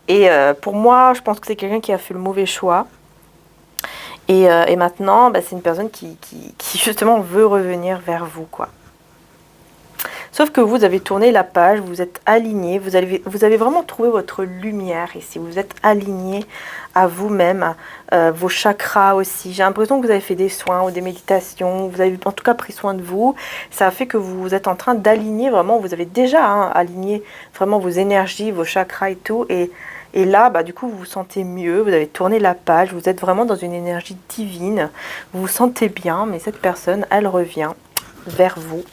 Et pour moi, je pense que c'est quelqu'un qui a fait le mauvais choix. Et maintenant, bah, c'est une personne qui justement veut revenir vers vous, quoi. Sauf que vous avez tourné la page, vous êtes aligné, vous avez vraiment trouvé votre lumière ici. Vous êtes aligné à vous-même, vos chakras aussi. J'ai l'impression que vous avez fait des soins ou des méditations, vous avez en tout cas pris soin de vous. Ça a fait que vous êtes en train d'aligner vraiment, vous avez déjà aligné vraiment vos énergies, vos chakras et tout. Et là, bah, du coup, vous vous sentez mieux, vous avez tourné la page, vous êtes vraiment dans une énergie divine, vous vous sentez bien, mais cette personne, elle revient vers vous.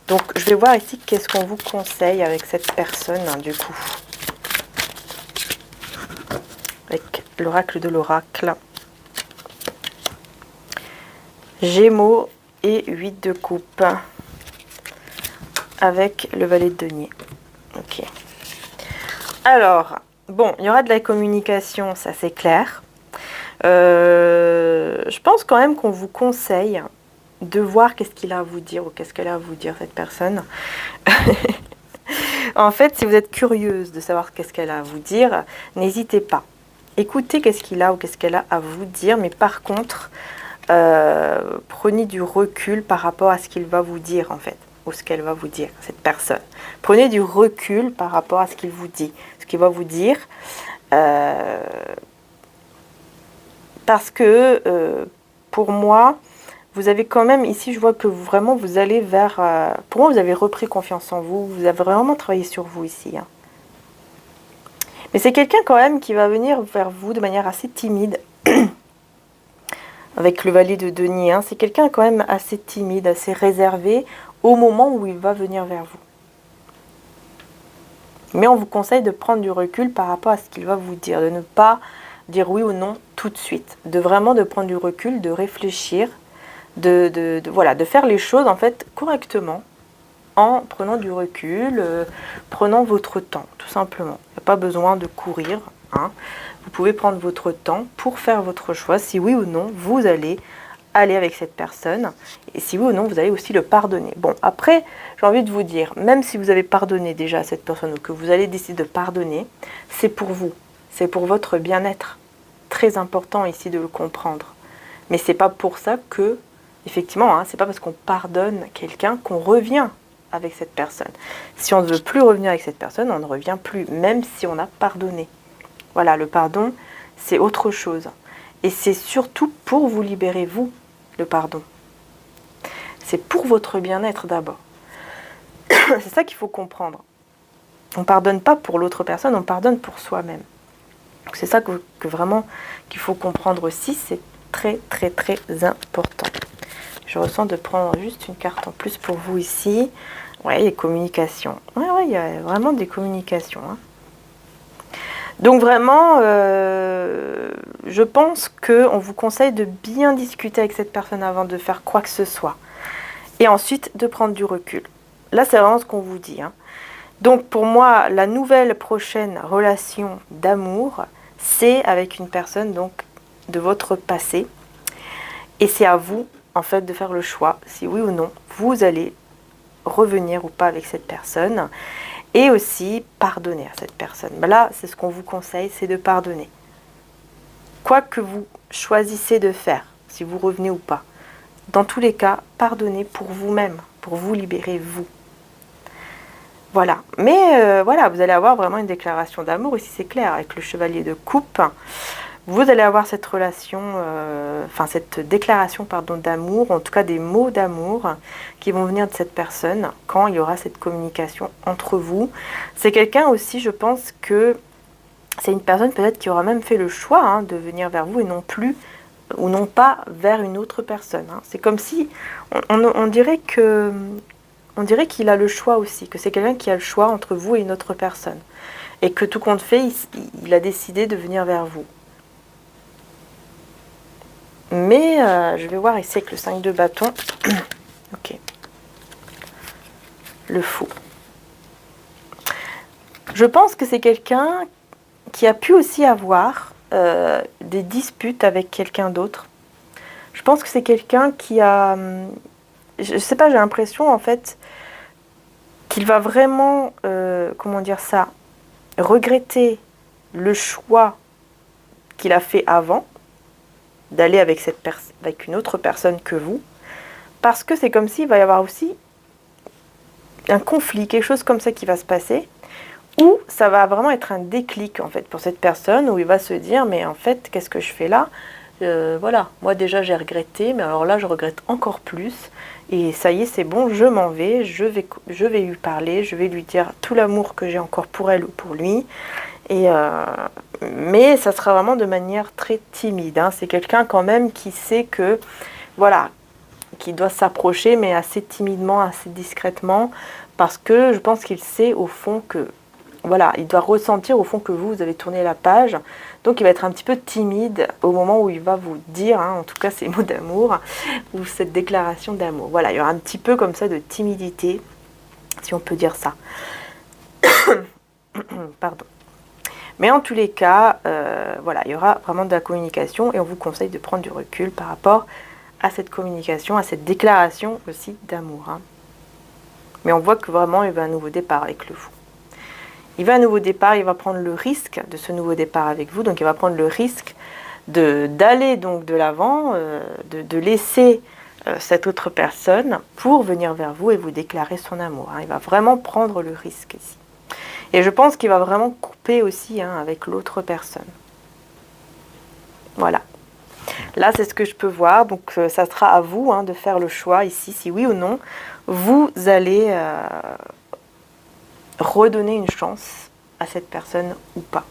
Donc, je vais voir ici qu'est-ce qu'on vous conseille avec cette personne, hein, du coup. Avec l'oracle de l'oracle. Gémeaux et 8 de coupe. Avec le valet de denier. Ok. Alors, bon, il y aura de la communication, ça c'est clair. Je pense quand même qu'on vous conseille de voir qu'est-ce qu'il a à vous dire ou qu'est-ce qu'elle a à vous dire, cette personne. En fait, si vous êtes curieuse de savoir qu'est-ce qu'elle a à vous dire, n'hésitez pas. Écoutez qu'est-ce qu'il a ou qu'est-ce qu'elle a à vous dire, mais par contre, prenez du recul par rapport à ce qu'il va vous dire, en fait, ou ce qu'elle va vous dire, cette personne. Prenez du recul par rapport à ce qu'il vous dit, ce qu'il va vous dire, parce que, pour moi, vous avez quand même, ici, je vois que vraiment, vous allez vers... pour moi, vous avez repris confiance en vous. Vous avez vraiment travaillé sur vous ici. Hein. Mais c'est quelqu'un quand même qui va venir vers vous de manière assez timide. Avec le valet de denier. Hein. C'est quelqu'un quand même assez timide, assez réservé au moment où il va venir vers vous. Mais on vous conseille de prendre du recul par rapport à ce qu'il va vous dire. De ne pas dire oui ou non tout de suite. De vraiment de prendre du recul, de réfléchir. Voilà, de faire les choses en fait correctement en prenant du recul, prenant votre temps tout simplement. Il n'y a pas besoin de courir, hein. Vous pouvez prendre votre temps pour faire votre choix, si oui ou non vous allez aller avec cette personne et si oui ou non vous allez aussi le pardonner. Bon, après j'ai envie de vous dire, même si vous avez pardonné déjà à cette personne ou que vous allez décider de pardonner, c'est pour vous, c'est pour votre bien-être. Très important ici de le comprendre. Mais c'est pas pour ça que effectivement, hein, c'est pas parce qu'on pardonne quelqu'un qu'on revient avec cette personne. Si on ne veut plus revenir avec cette personne, on ne revient plus, même si on a pardonné. Voilà, le pardon, c'est autre chose. Et c'est surtout pour vous libérer, vous, le pardon. C'est pour votre bien-être d'abord. C'est ça qu'il faut comprendre. On ne pardonne pas pour l'autre personne, on pardonne pour soi-même. C'est ça que vraiment qu'il faut comprendre aussi, c'est très très très important. Je ressens de prendre juste une carte en plus pour vous ici. Ouais, les communications. Ouais, il y a vraiment des communications. Hein. Donc vraiment, je pense qu'on vous conseille de bien discuter avec cette personne avant de faire quoi que ce soit. Et ensuite, de prendre du recul. Là, c'est vraiment ce qu'on vous dit. Hein. Donc pour moi, la nouvelle prochaine relation d'amour, c'est avec une personne donc de votre passé. Et c'est à vous en fait de faire le choix, si oui ou non, vous allez revenir ou pas avec cette personne, et aussi pardonner à cette personne. Ben là, c'est ce qu'on vous conseille, c'est de pardonner. Quoi que vous choisissez de faire, si vous revenez ou pas, dans tous les cas, pardonnez pour vous-même, pour vous libérer vous. Voilà, mais voilà, vous allez avoir vraiment une déclaration d'amour, ici c'est clair, avec le chevalier de coupe. Vous allez avoir cette relation, cette déclaration pardon, d'amour, en tout cas des mots d'amour qui vont venir de cette personne quand il y aura cette communication entre vous. C'est quelqu'un aussi, je pense que c'est une personne peut-être qui aura même fait le choix hein, de venir vers vous et non plus, ou non pas vers une autre personne. Hein. C'est comme si, on dirait qu'il a le choix aussi, que c'est quelqu'un qui a le choix entre vous et une autre personne. Et que tout compte fait, il a décidé de venir vers vous. Mais je vais voir ici avec le 5 de bâton. Ok. Le fou. Je pense que c'est quelqu'un qui a pu aussi avoir des disputes avec quelqu'un d'autre. Je pense que c'est quelqu'un qui a... je sais pas, j'ai l'impression en fait qu'il va vraiment, comment dire ça, regretter le choix qu'il a fait avant d'aller avec avec une autre personne que vous, parce que c'est comme s'il va y avoir aussi un conflit, quelque chose comme ça qui va se passer, où ça va vraiment être un déclic en fait pour cette personne, où il va se dire mais en fait qu'est-ce que je fais là. Voilà, moi déjà j'ai regretté, mais alors là je regrette encore plus, et ça y est c'est bon, je m'en vais, je vais lui parler, je vais lui dire tout l'amour que j'ai encore pour elle ou pour lui, et mais ça sera vraiment de manière très timide, hein. C'est quelqu'un quand même qui sait que, voilà, qui doit s'approcher, mais assez timidement, assez discrètement, parce que je pense qu'il sait au fond que, voilà, il doit ressentir au fond que vous avez tourné la page, donc il va être un petit peu timide au moment où il va vous dire, hein, en tout cas ces mots d'amour, ou cette déclaration d'amour. Voilà, il y aura un petit peu comme ça de timidité, si on peut dire ça. Pardon. Mais en tous les cas, voilà, il y aura vraiment de la communication, et on vous conseille de prendre du recul par rapport à cette communication, à cette déclaration aussi d'amour, hein. Mais on voit que vraiment il va à un nouveau départ avec le fou. Il va à un nouveau départ, il va prendre le risque de ce nouveau départ avec vous, donc il va prendre le risque d'aller donc de l'avant, de laisser cette autre personne pour venir vers vous et vous déclarer son amour, hein. Il va vraiment prendre le risque ici. Et je pense qu'il va vraiment couper aussi, hein, avec l'autre personne. Voilà. Là, c'est ce que je peux voir. Donc, ça sera à vous, hein, de faire le choix ici, si oui ou non, vous allez redonner une chance à cette personne ou pas.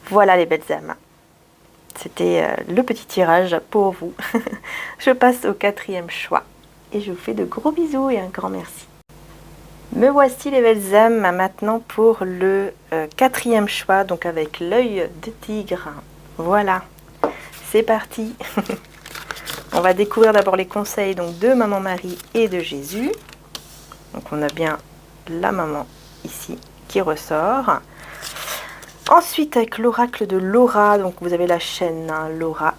Voilà les belles âmes. C'était le petit tirage pour vous. Je passe au 4e choix. Et je vous fais de gros bisous et un grand merci. Me voici les belles âmes maintenant pour le 4e choix, donc avec l'œil de tigre. Voilà, c'est parti. On va découvrir d'abord les conseils donc de Maman Marie et de Jésus. Donc on a bien la maman ici qui ressort. Ensuite avec l'oracle de Laura, donc vous avez la chaîne, hein, l'oracle,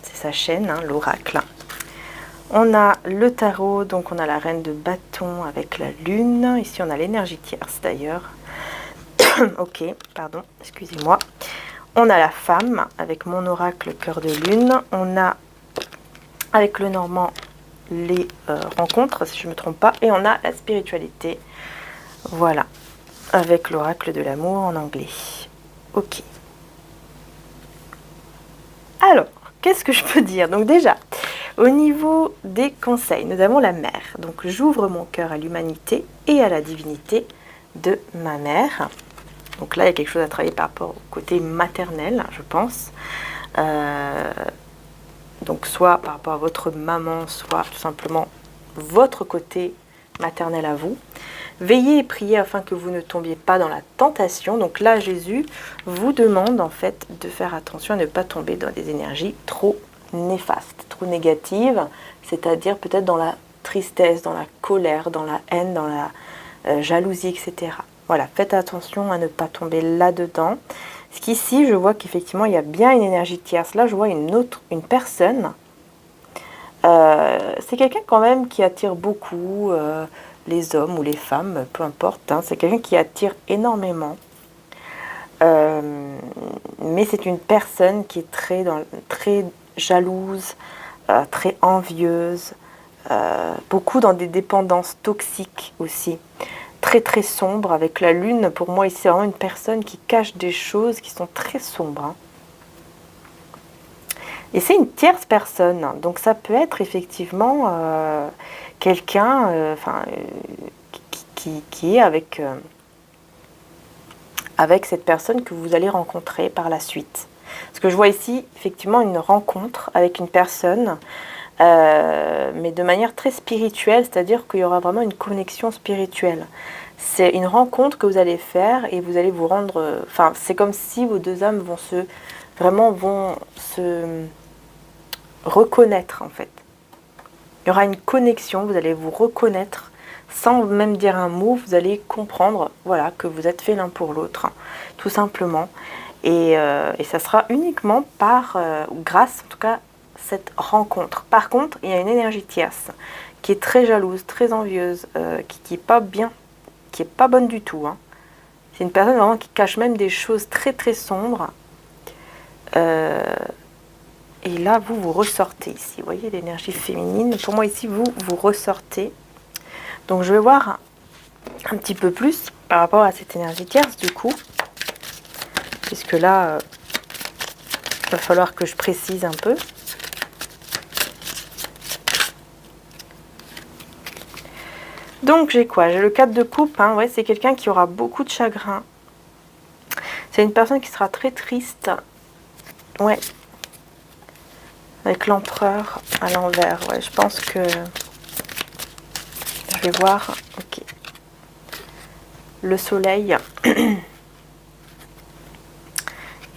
c'est sa chaîne, hein, l'oracle. On a le tarot, donc on a la reine de bâton avec la lune. Ici on a l'énergie tierce d'ailleurs. Ok, pardon, excusez-moi. On a la femme avec mon oracle cœur de lune. On a avec le normand les rencontres, si je ne me trompe pas. Et on a la spiritualité. Voilà, avec l'oracle de l'amour en anglais. Ok. Alors, qu'est-ce que je peux dire? Donc déjà, au niveau des conseils, nous avons la mère. Donc j'ouvre mon cœur à l'humanité et à la divinité de ma mère. Donc là, il y a quelque chose à travailler par rapport au côté maternel, je pense. Donc soit par rapport à votre maman, soit tout simplement votre côté maternel à vous. Veillez et priez afin que vous ne tombiez pas dans la tentation. Donc là, Jésus vous demande en fait de faire attention à ne pas tomber dans des énergies trop néfastes, trop négatives, c'est-à-dire peut-être dans la tristesse, dans la colère, dans la haine, dans la jalousie, etc. Voilà, faites attention à ne pas tomber là-dedans. Parce qu'ici, je vois qu'effectivement, il y a bien une énergie tierce. Là, je vois une personne. C'est quelqu'un quand même qui attire beaucoup les hommes ou les femmes, peu importe, hein. C'est quelqu'un qui attire énormément. Mais c'est une personne qui est très jalouse, très envieuse, beaucoup dans des dépendances toxiques aussi. Très très sombre avec la lune. Pour moi, ici, c'est vraiment une personne qui cache des choses qui sont très sombres, hein. Et c'est une tierce personne. Donc ça peut être effectivement quelqu'un qui est avec cette personne que vous allez rencontrer par la suite. Parce que je vois ici effectivement une rencontre avec une personne, mais de manière très spirituelle, c'est-à-dire qu'il y aura vraiment une connexion spirituelle. C'est une rencontre que vous allez faire et vous allez vous rendre... Enfin, c'est comme si vos deux âmes vont se reconnaître en fait. Il y aura une connexion, vous allez vous reconnaître sans même dire un mot, vous allez comprendre, voilà, que vous êtes fait l'un pour l'autre, tout simplement. Et ça sera uniquement grâce en tout cas cette rencontre. Par contre, il y a une énergie tierce qui est très jalouse, très envieuse, qui est pas bien, qui est pas bonne du tout. Hein. C'est une personne vraiment qui cache même des choses très très sombres. Et là, vous ressortez ici. Vous voyez l'énergie féminine. Pour moi, ici, vous ressortez. Donc, je vais voir un petit peu plus par rapport à cette énergie tierce, du coup. Puisque là, il va falloir que je précise un peu. Donc, j'ai quoi? J'ai le 4 de coupe. Hein. Ouais, c'est quelqu'un qui aura beaucoup de chagrin. C'est une personne qui sera très triste. Ouais. Avec l'empereur à l'envers. Ouais, je pense que... Je vais voir. Ok. Le soleil.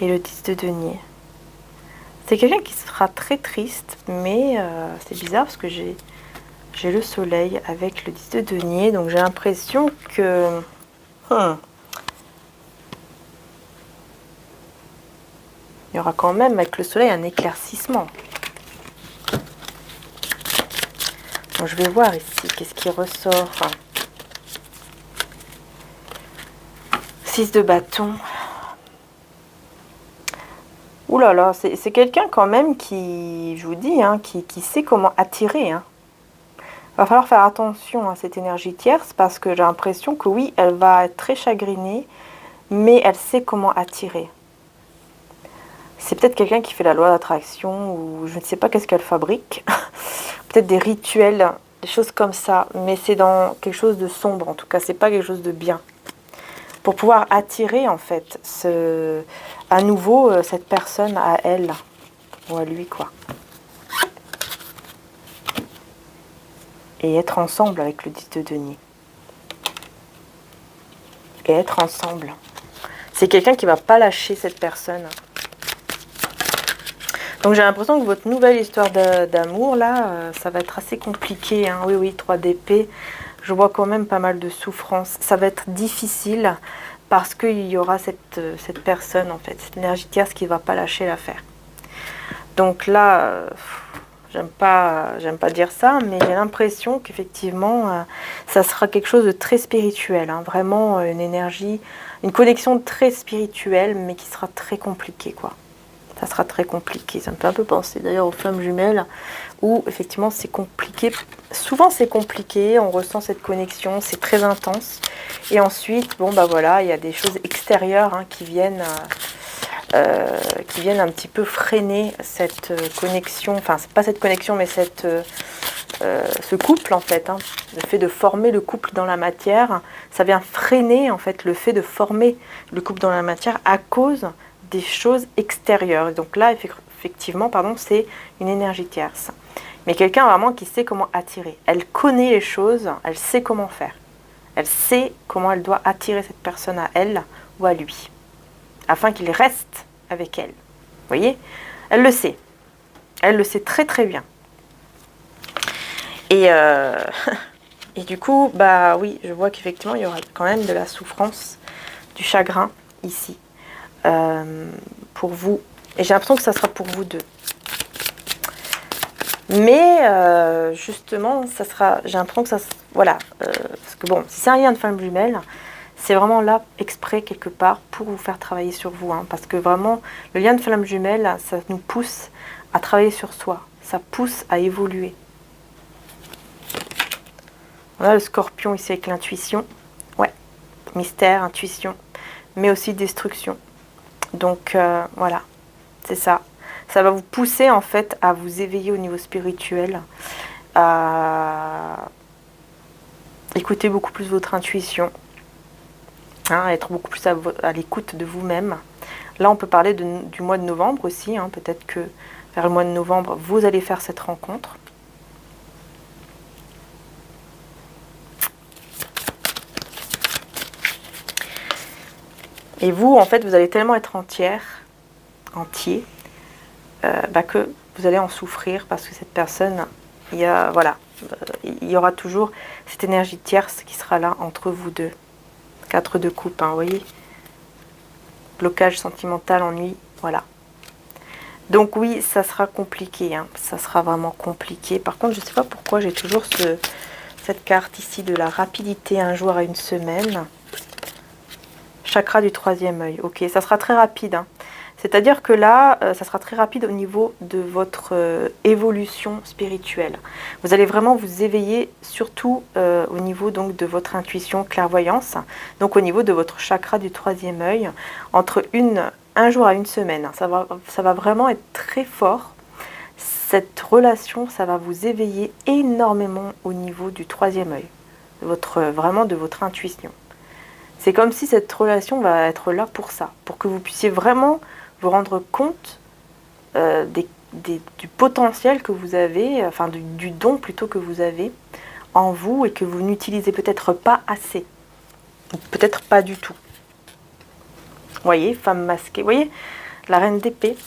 Et le 10 de denier. C'est quelqu'un qui sera très triste. Mais c'est bizarre parce que j'ai le soleil avec le 10 de denier. Donc j'ai l'impression que... Il y aura quand même avec le soleil un éclaircissement. Donc, je vais voir ici, qu'est-ce qui ressort. 6 de bâton. Ouh là là, c'est quelqu'un quand même qui, je vous dis, hein, qui sait comment attirer. Hein. Va falloir faire attention à cette énergie tierce parce que j'ai l'impression que oui, elle va être très chagrinée, mais elle sait comment attirer. C'est peut-être quelqu'un qui fait la loi d'attraction ou je ne sais pas qu'est-ce qu'elle fabrique. Peut-être des rituels, des choses comme ça, mais c'est dans quelque chose de sombre en tout cas, c'est pas quelque chose de bien. Pour pouvoir attirer en fait à nouveau cette personne à elle ou à lui quoi. Et être ensemble avec le 10 de denier. Et être ensemble. C'est quelqu'un qui va pas lâcher cette personne. Donc j'ai l'impression que votre nouvelle histoire d'amour, là, ça va être assez compliqué. Hein. Oui, oui, 3 d'épée. Je vois quand même pas mal de souffrance. Ça va être difficile parce qu'il y aura cette personne, en fait, cette énergie tierce qui ne va pas lâcher l'affaire. Donc là, j'aime pas dire ça, mais j'ai l'impression qu'effectivement, ça sera quelque chose de très spirituel. Hein. Vraiment une énergie, une connexion très spirituelle, mais qui sera très compliquée, quoi. Ça sera très compliqué. Ça me fait un peu penser d'ailleurs aux flammes jumelles où effectivement c'est compliqué. Souvent c'est compliqué, on ressent cette connexion, c'est très intense. Et ensuite, bon bah voilà, il y a des choses extérieures hein, qui viennent un petit peu freiner cette connexion. Enfin, c'est pas cette connexion, mais ce couple en fait. Hein. Le fait de former le couple dans la matière, ça vient freiner en fait le fait de former le couple dans la matière à cause des choses extérieures. Donc là, effectivement, pardon, c'est une énergie tierce. Mais quelqu'un vraiment qui sait comment attirer. Elle connaît les choses, elle sait comment faire. Elle sait comment elle doit attirer cette personne à elle ou à lui, afin qu'il reste avec elle. Vous voyez? Elle le sait. Elle le sait très très bien. Et, et du coup, bah oui, je vois qu'effectivement, il y aura quand même de la souffrance, du chagrin ici. Pour vous. Et j'ai l'impression que ça sera pour vous deux. Mais justement, ça sera. J'ai l'impression que ça. Voilà. Parce que bon, si c'est un lien de flamme jumelle, c'est vraiment là exprès quelque part pour vous faire travailler sur vous. Hein, parce que vraiment, le lien de flamme jumelle, ça nous pousse à travailler sur soi. Ça pousse à évoluer. On a le scorpion ici avec l'intuition. Ouais. Mystère, intuition. Mais aussi destruction. Donc voilà, c'est ça. Ça va vous pousser en fait à vous éveiller au niveau spirituel, à écouter beaucoup plus votre intuition, hein, à être beaucoup plus à l'écoute de vous-même. Là, on peut parler du mois de novembre aussi. Hein. Peut-être que vers le mois de novembre, vous allez faire cette rencontre. Et vous, en fait, vous allez tellement être entier, que vous allez en souffrir parce que cette personne, il y aura toujours cette énergie tierce qui sera là entre vous deux. 4 de coupe, hein, vous voyez. Blocage sentimental, ennui, voilà. Donc oui, ça sera compliqué, hein. Ça sera vraiment compliqué. Par contre, je ne sais pas pourquoi j'ai toujours cette carte ici de la rapidité, un jour à une semaine. Chakra du troisième œil. Ok, ça sera très rapide, hein. C'est-à-dire que là, ça sera très rapide au niveau de votre évolution spirituelle. Vous allez vraiment vous éveiller, surtout au niveau donc de votre intuition, clairvoyance, donc au niveau de votre chakra du troisième œil, entre un jour à une semaine. Ça va vraiment être très fort. Cette relation, ça va vous éveiller énormément au niveau du troisième œil, vraiment de votre intuition. C'est comme si cette relation va être là pour ça, pour que vous puissiez vraiment vous rendre compte du potentiel que vous avez, enfin du don plutôt que vous avez en vous et que vous n'utilisez peut-être pas assez, peut-être pas du tout. Vous voyez, femme masquée, vous voyez, la reine d'épée.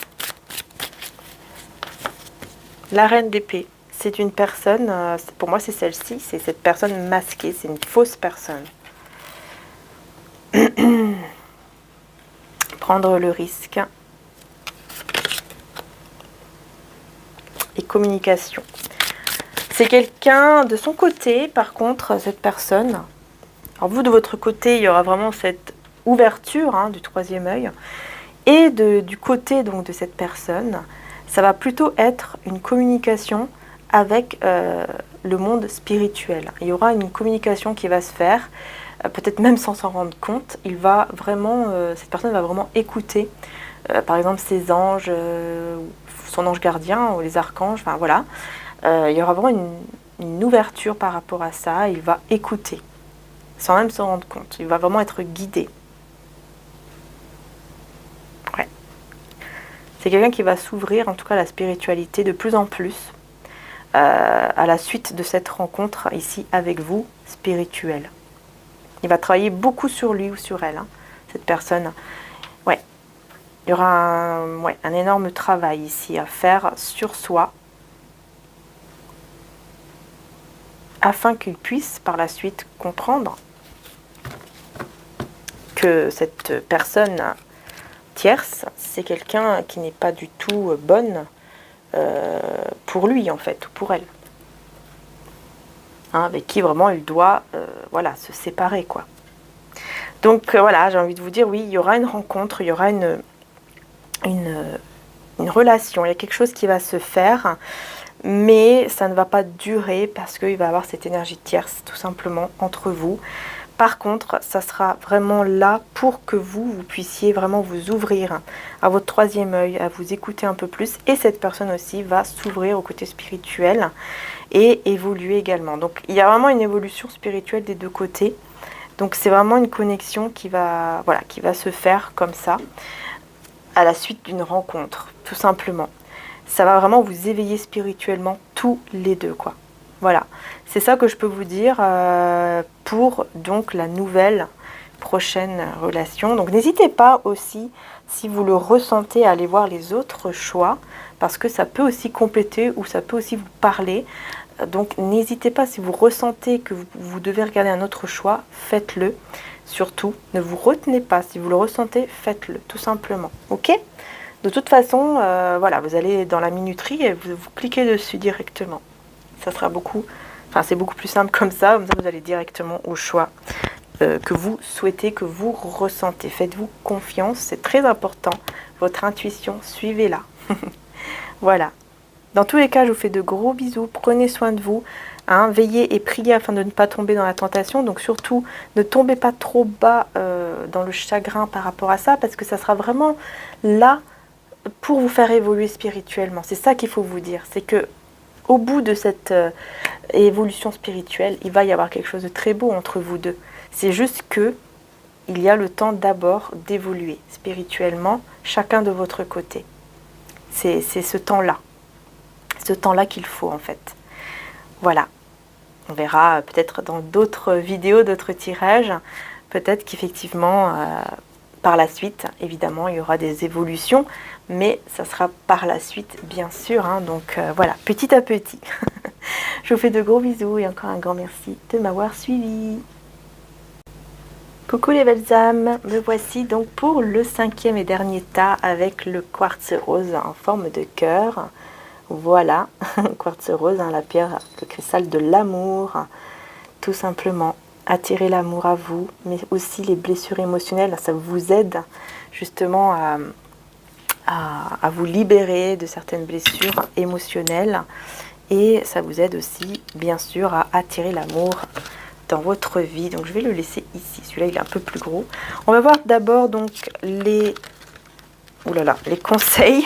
La reine d'épée, c'est une personne, pour moi c'est celle-ci, c'est cette personne masquée, c'est une fausse personne. Prendre le risque. Et communication. C'est quelqu'un de son côté, par contre, cette personne. Alors vous, de votre côté, il y aura vraiment cette ouverture, hein, du troisième œil. Et du côté donc de cette personne, ça va plutôt être une communication avec le monde spirituel. Il y aura une communication qui va se faire, peut-être même sans s'en rendre compte. Cette personne va vraiment écouter, par exemple, ses anges, son ange gardien ou les archanges, enfin voilà. Il y aura vraiment une ouverture par rapport à ça. Il va écouter, sans même s'en rendre compte. Il va vraiment être guidé. Ouais. C'est quelqu'un qui va s'ouvrir, en tout cas, à la spiritualité de plus en plus, à la suite de cette rencontre ici avec vous, spirituelle. Il va travailler beaucoup sur lui ou sur elle, hein, cette personne. Ouais. Il y aura un énorme travail ici à faire sur soi, afin qu'il puisse par la suite comprendre que cette personne tierce, c'est quelqu'un qui n'est pas du tout bonne pour lui en fait, ou pour elle. Hein, avec qui vraiment il doit se séparer, quoi. Donc voilà, j'ai envie de vous dire, oui, il y aura une rencontre, il y aura une relation, il y a quelque chose qui va se faire, mais ça ne va pas durer parce qu'il va y avoir cette énergie tierce tout simplement entre vous. Par contre, ça sera vraiment là pour que vous puissiez vraiment vous ouvrir à votre troisième œil, à vous écouter un peu plus. Et cette personne aussi va s'ouvrir au côté spirituel et évoluer également. Donc il y a vraiment une évolution spirituelle des deux côtés. Donc c'est vraiment une connexion qui va se faire comme ça, à la suite d'une rencontre, tout simplement. Ça va vraiment vous éveiller spirituellement tous les deux, quoi. Voilà, c'est ça que je peux vous dire pour donc la nouvelle prochaine relation. Donc n'hésitez pas aussi, si vous le ressentez, à aller voir les autres choix, parce que ça peut aussi compléter ou ça peut aussi vous parler. Donc n'hésitez pas, si vous ressentez que vous devez regarder un autre choix, faites-le. Surtout, ne vous retenez pas. Si vous le ressentez, faites-le, tout simplement. Ok ? De toute façon, vous allez dans la minuterie et vous cliquez dessus directement. Ça sera c'est beaucoup plus simple comme ça vous allez directement au choix que vous souhaitez, que vous ressentez. Faites-vous confiance, c'est très important. Votre intuition, suivez-la. Voilà. Dans tous les cas, je vous fais de gros bisous. Prenez soin de vous. Hein, veillez et priez afin de ne pas tomber dans la tentation. Donc surtout, ne tombez pas trop bas dans le chagrin par rapport à ça, parce que ça sera vraiment là pour vous faire évoluer spirituellement. C'est ça qu'il faut vous dire. C'est que au bout de cette évolution spirituelle, il va y avoir quelque chose de très beau entre vous deux. C'est juste que il y a le temps d'abord d'évoluer spirituellement, chacun de votre côté. C'est ce temps-là. Ce temps-là qu'il faut en fait. Voilà. On verra peut-être dans d'autres vidéos, d'autres tirages. Peut-être qu'effectivement, par la suite, évidemment, il y aura des évolutions. Mais ça sera par la suite, bien sûr. Hein, donc voilà, petit à petit. Je vous fais de gros bisous et encore un grand merci de m'avoir suivi. Coucou les belles âmes, me voici donc pour le 5e et dernier tas avec le quartz rose en forme de cœur. Voilà, quartz rose, hein, la pierre, le cristal de l'amour, tout simplement. Attirer l'amour à vous, mais aussi les blessures émotionnelles, ça vous aide justement à vous libérer de certaines blessures émotionnelles et ça vous aide aussi bien sûr à attirer l'amour dans votre vie. Donc je vais le laisser ici, celui-là il est un peu plus gros. On va voir d'abord donc les les conseils.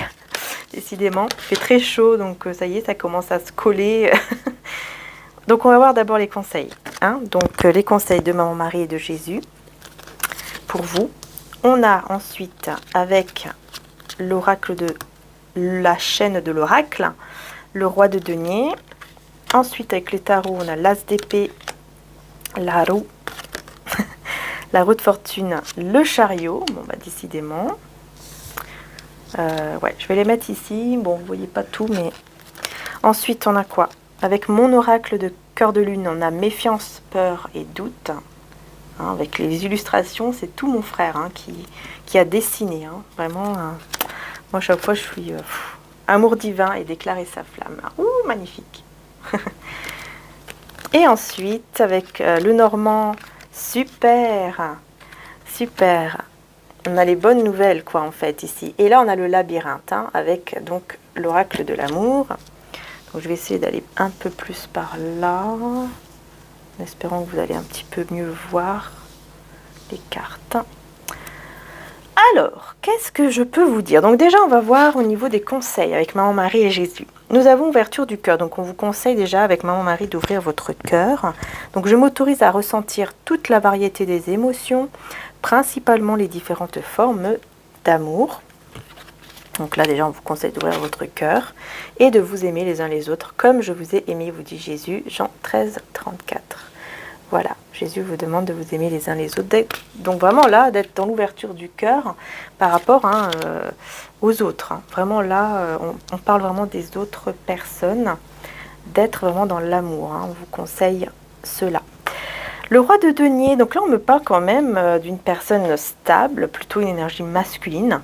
Décidément, il fait très chaud donc ça y est, ça commence à se coller. Donc on va voir d'abord les conseils, hein. Donc les conseils de Maman Marie et de Jésus pour vous. On a ensuite avec l'oracle de la chaîne de l'oracle, le roi de denier. Ensuite avec les tarots, on a l'as d'épée, la roue, la roue de fortune, le chariot. Bon bah décidément. Ouais, je vais les mettre ici. Bon, vous voyez pas tout, mais ensuite on a quoi? Avec mon oracle de cœur de lune, on a méfiance, peur et doute. Hein, avec les illustrations, c'est tout mon frère hein, qui a dessiné. Hein, vraiment, moi chaque fois je suis amour divin et déclarer sa flamme. Ouh, magnifique. Et ensuite, avec le normand, super, super. On a les bonnes nouvelles, quoi, en fait, ici. Et là, on a le labyrinthe, hein, avec, donc, l'oracle de l'amour. Donc, je vais essayer d'aller un peu plus par là, en espérant que vous allez un petit peu mieux voir les cartes. Alors, qu'est-ce que je peux vous dire? Donc déjà, on va voir au niveau des conseils avec Maman Marie et Jésus. Nous avons ouverture du cœur, donc on vous conseille déjà avec Maman Marie d'ouvrir votre cœur. Donc je m'autorise à ressentir toute la variété des émotions, principalement les différentes formes d'amour. Donc là déjà, on vous conseille d'ouvrir votre cœur et de vous aimer les uns les autres comme je vous ai aimé, vous dit Jésus, Jean 13, 34. Voilà, Jésus vous demande de vous aimer les uns les autres. Donc vraiment là, d'être dans l'ouverture du cœur par rapport hein, aux autres. Hein. Vraiment là, on parle vraiment des autres personnes, d'être vraiment dans l'amour. Hein. On vous conseille cela. Le roi de denier, donc là on me parle quand même d'une personne stable, plutôt une énergie masculine,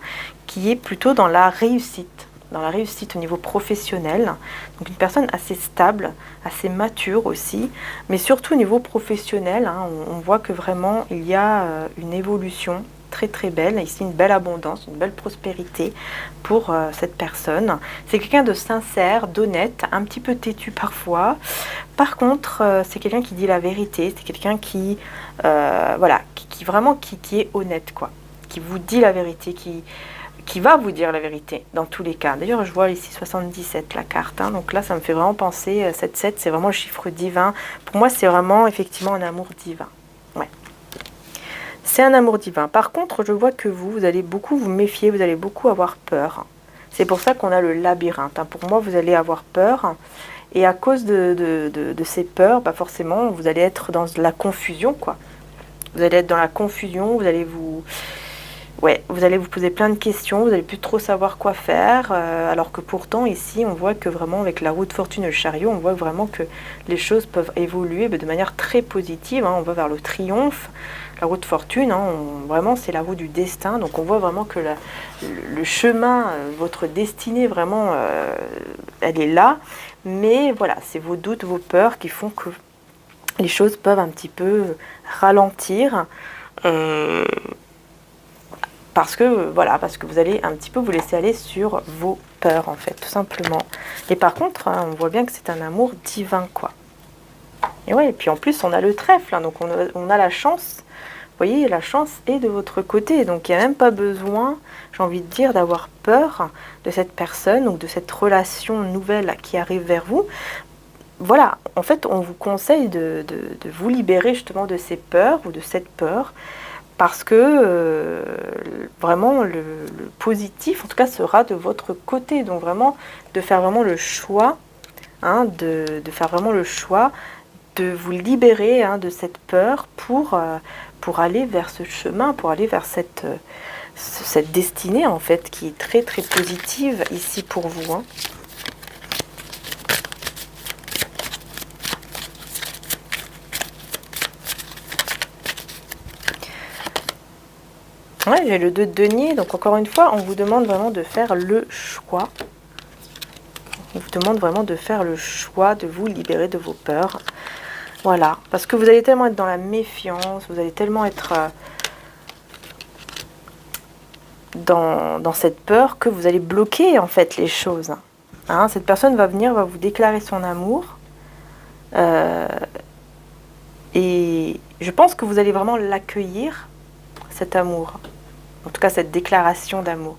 qui est plutôt dans la réussite au niveau professionnel. Donc une personne assez stable, assez mature aussi, mais surtout au niveau professionnel, hein, on voit que vraiment il y a une évolution très très belle, ici une belle abondance, une belle prospérité pour cette personne. C'est quelqu'un de sincère, d'honnête, un petit peu têtu parfois. Par contre, c'est quelqu'un qui dit la vérité, c'est quelqu'un qui, voilà, qui est honnête, quoi, qui vous dit la vérité, qui va vous dire la vérité dans tous les cas. D'ailleurs, je vois ici 77 la carte, hein, donc là, ça me fait vraiment penser, 7-7, c'est vraiment le chiffre divin. Pour moi, c'est vraiment effectivement un amour divin. Ouais. C'est un amour divin. Par contre, je vois que vous allez beaucoup vous méfier, vous allez beaucoup avoir peur. C'est pour ça qu'on a le labyrinthe. Hein. Pour moi, vous allez avoir peur. Et à cause de ces peurs, bah forcément, vous allez être dans la confusion, quoi. Vous allez être dans la confusion, vous allez vous poser plein de questions, vous n'allez plus trop savoir quoi faire, alors que pourtant ici on voit que vraiment avec la roue de fortune et le chariot, on voit vraiment que les choses peuvent évoluer de manière très positive, hein, on va vers le triomphe. La roue de fortune, hein, vraiment c'est la roue du destin, donc on voit vraiment que le chemin, votre destinée vraiment, elle est là, mais voilà, c'est vos doutes, vos peurs qui font que les choses peuvent un petit peu ralentir. Parce que vous allez un petit peu vous laisser aller sur vos peurs, en fait, tout simplement. Et par contre, hein, on voit bien que c'est un amour divin, quoi. Et ouais, et puis en plus, on a le trèfle, hein, donc on a la chance. Vous voyez, la chance est de votre côté. Donc, il n'y a même pas besoin, j'ai envie de dire, d'avoir peur de cette personne ou de cette relation nouvelle qui arrive vers vous. Voilà, en fait, on vous conseille de vous libérer justement de ces peurs ou de cette peur. Parce que vraiment le positif, en tout cas, sera de votre côté. Donc vraiment, de faire vraiment le choix, hein, de faire vraiment le choix de vous libérer hein, de cette peur pour aller vers ce chemin, pour aller vers cette destinée, en fait, qui est très très positive ici pour vous. Hein. Ouais, j'ai le 2 de denier, donc encore une fois, on vous demande vraiment de faire le choix. On vous demande vraiment de faire le choix, de vous libérer de vos peurs. Voilà, parce que vous allez tellement être dans la méfiance, vous allez tellement être dans cette peur que vous allez bloquer en fait les choses. Hein, cette personne va venir, va vous déclarer son amour. Et je pense que vous allez vraiment l'accueillir, cet amour. En tout cas, cette déclaration d'amour.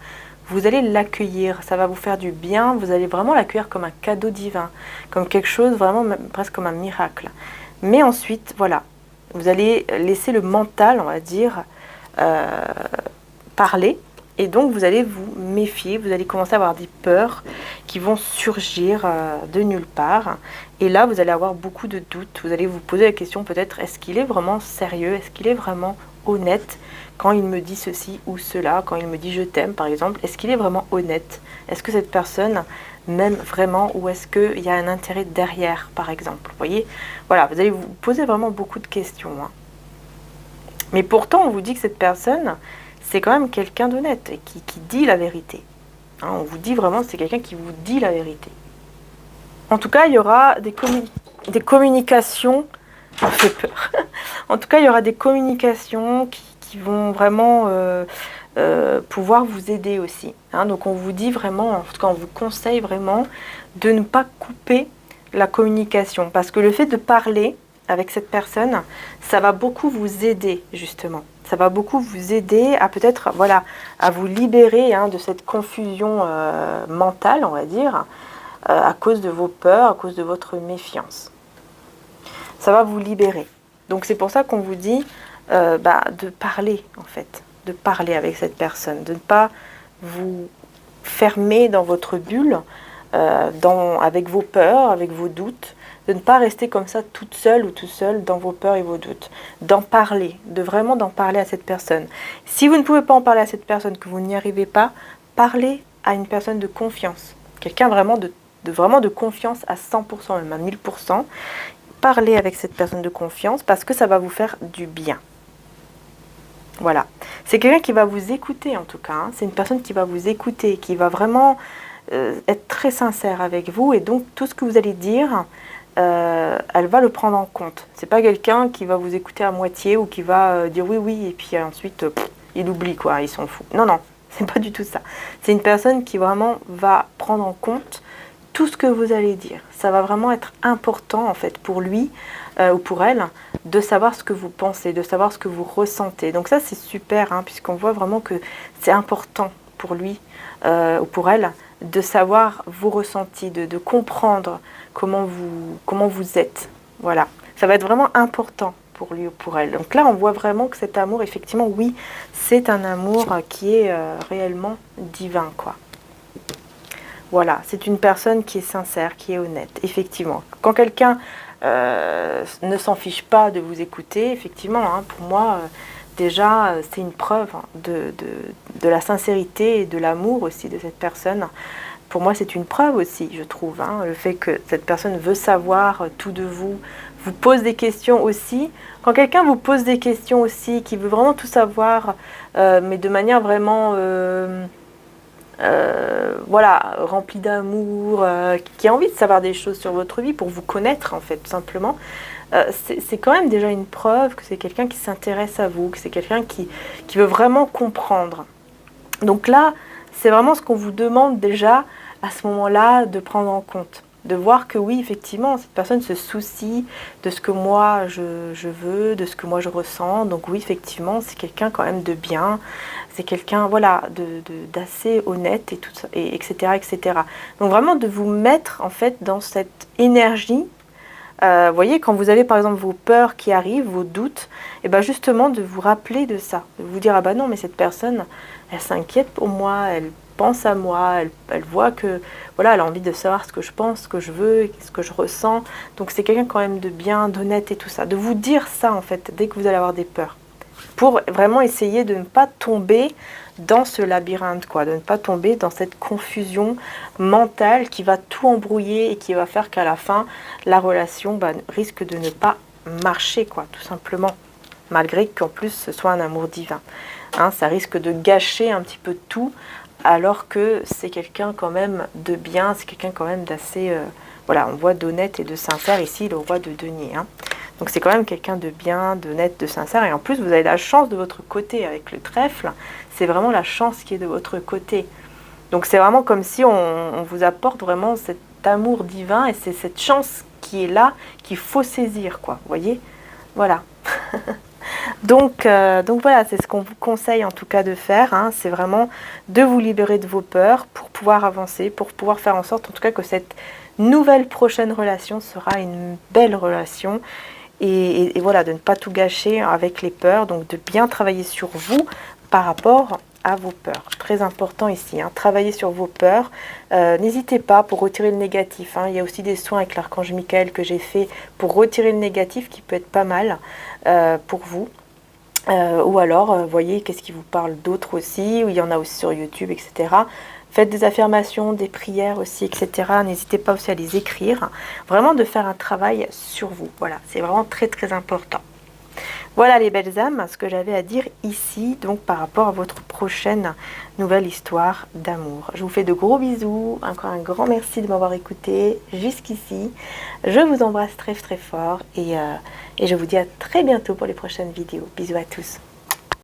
Vous allez l'accueillir, ça va vous faire du bien. Vous allez vraiment l'accueillir comme un cadeau divin, comme quelque chose vraiment presque comme un miracle. Mais ensuite, voilà, vous allez laisser le mental, on va dire, parler. Et donc, vous allez vous méfier, vous allez commencer à avoir des peurs qui vont surgir de nulle part. Et là, vous allez avoir beaucoup de doutes. Vous allez vous poser la question peut-être, est-ce qu'il est vraiment sérieux? Est-ce qu'il est vraiment honnête quand il me dit ceci ou cela? Quand il me dit je t'aime, par exemple, est-ce qu'il est vraiment honnête? Est-ce que cette personne m'aime vraiment? Ou est-ce qu'il y a un intérêt derrière, par exemple? Vous voyez? Voilà, vous allez vous poser vraiment beaucoup de questions. Hein. Mais pourtant, on vous dit que cette personne, c'est quand même quelqu'un d'honnête et qui dit la vérité. Hein, on vous dit vraiment, c'est quelqu'un qui vous dit la vérité. En tout cas, il y aura des communications. Ça me fait peur. En tout cas, il y aura des communications qui vont vraiment pouvoir vous aider aussi. Hein, donc, on vous dit vraiment, en tout cas, on vous conseille vraiment de ne pas couper la communication. Parce que le fait de parler avec cette personne, ça va beaucoup vous aider, justement. Ça va beaucoup vous aider à peut-être, voilà, à vous libérer de cette confusion mentale, on va dire, à cause de vos peurs, à cause de votre méfiance. Ça va vous libérer. Donc c'est pour ça qu'on vous dit de parler, en fait, de parler avec cette personne, de ne pas vous fermer dans votre bulle, avec vos peurs, avec vos doutes, de ne pas rester comme ça toute seule ou tout seul dans vos peurs et vos doutes, d'en parler, de vraiment d'en parler à cette personne. Si vous ne pouvez pas en parler à cette personne, que vous n'y arrivez pas, parlez à une personne de confiance, quelqu'un vraiment de confiance à 100%, même à 1000%. Parlez avec cette personne de confiance parce que ça va vous faire du bien. Voilà. C'est quelqu'un qui va vous écouter en tout cas. Hein. C'est une personne qui va vous écouter, qui va vraiment être très sincère avec vous. Et donc tout ce que vous allez dire, elle va le prendre en compte. C'est pas quelqu'un qui va vous écouter à moitié ou qui va dire oui, oui, et puis ensuite il oublie quoi, il s'en fout. Non, non, c'est pas du tout ça. C'est une personne qui vraiment va prendre en compte tout ce que vous allez dire. Ça va vraiment être important en fait pour lui ou pour elle de savoir ce que vous pensez, de savoir ce que vous ressentez. Donc ça c'est super hein, puisqu'on voit vraiment que c'est important pour lui ou pour elle de savoir vos ressentis, de comprendre comment vous êtes. Voilà, ça va être vraiment important pour lui ou pour elle. Donc là on voit vraiment que cet amour, effectivement oui, c'est un amour qui est réellement divin quoi. Voilà, c'est une personne qui est sincère, qui est honnête, effectivement. Quand quelqu'un ne s'en fiche pas de vous écouter, effectivement, hein, pour moi, déjà, c'est une preuve de la sincérité et de l'amour aussi de cette personne. Pour moi, c'est une preuve aussi, je trouve, hein, le fait que cette personne veut savoir tout de vous, vous pose des questions aussi. Quand quelqu'un vous pose des questions aussi, qui veut vraiment tout savoir, mais de manière vraiment... voilà, rempli d'amour, qui a envie de savoir des choses sur votre vie pour vous connaître en fait, tout simplement, c'est quand même déjà une preuve que c'est quelqu'un qui s'intéresse à vous, que c'est quelqu'un qui veut vraiment comprendre. Donc là, c'est vraiment ce qu'on vous demande déjà à ce moment-là de prendre en compte. De voir que oui, effectivement, cette personne se soucie de ce que moi je veux, de ce que moi je ressens. Donc oui, effectivement, c'est quelqu'un quand même de bien. C'est quelqu'un, voilà, d'assez honnête et tout ça, et etc., etc. Donc vraiment de vous mettre en fait dans cette énergie. Vous voyez, quand vous avez par exemple vos peurs qui arrivent, vos doutes, et ben justement de vous rappeler de ça, de vous dire ah bah non mais cette personne, elle s'inquiète pour moi, elle pense à moi, elle voit que voilà, elle a envie de savoir ce que je pense, ce que je veux, ce que je ressens. Donc c'est quelqu'un quand même de bien, d'honnête et tout ça. De vous dire ça en fait dès que vous allez avoir des peurs, pour vraiment essayer de ne pas tomber dans ce labyrinthe, quoi, de ne pas tomber dans cette confusion mentale qui va tout embrouiller et qui va faire qu'à la fin, la relation risque de ne pas marcher, quoi, tout simplement, malgré qu'en plus ce soit un amour divin. hein, ça risque de gâcher un petit peu tout, alors que c'est quelqu'un quand même de bien, c'est quelqu'un quand même d'assez, voilà, on voit d'honnête et de sincère ici, le roi de denier. Hein. Donc c'est quand même quelqu'un de bien, d'honnête, de sincère, et en plus vous avez la chance de votre côté avec le trèfle, c'est vraiment la chance qui est de votre côté. Donc c'est vraiment comme si on vous apporte vraiment cet amour divin, et c'est cette chance qui est là, qu'il faut saisir, quoi, vous voyez, voilà. Donc voilà, c'est ce qu'on vous conseille en tout cas de faire, hein, c'est vraiment de vous libérer de vos peurs pour pouvoir avancer, pour pouvoir faire en sorte en tout cas que cette nouvelle prochaine relation sera une belle relation, et voilà, de ne pas tout gâcher avec les peurs, donc de bien travailler sur vous par rapport à vos peurs. Très important ici, hein, travailler sur vos peurs. N'hésitez pas pour retirer le négatif. Hein, il y a aussi des soins avec l'archange Michael que j'ai fait pour retirer le négatif qui peut être pas mal pour vous. Ou alors, voyez qu'est-ce qui vous parle d'autre aussi, ou il y en a aussi sur YouTube, etc. Faites des affirmations, des prières aussi, etc. N'hésitez pas aussi à les écrire. Vraiment de faire un travail sur vous. Voilà, c'est vraiment très très important. Voilà les belles âmes, ce que j'avais à dire ici, donc par rapport à votre prochaine nouvelle histoire d'amour. Je vous fais de gros bisous, encore un grand merci de m'avoir écouté jusqu'ici. Je vous embrasse très très fort et je vous dis à très bientôt pour les prochaines vidéos. Bisous à tous.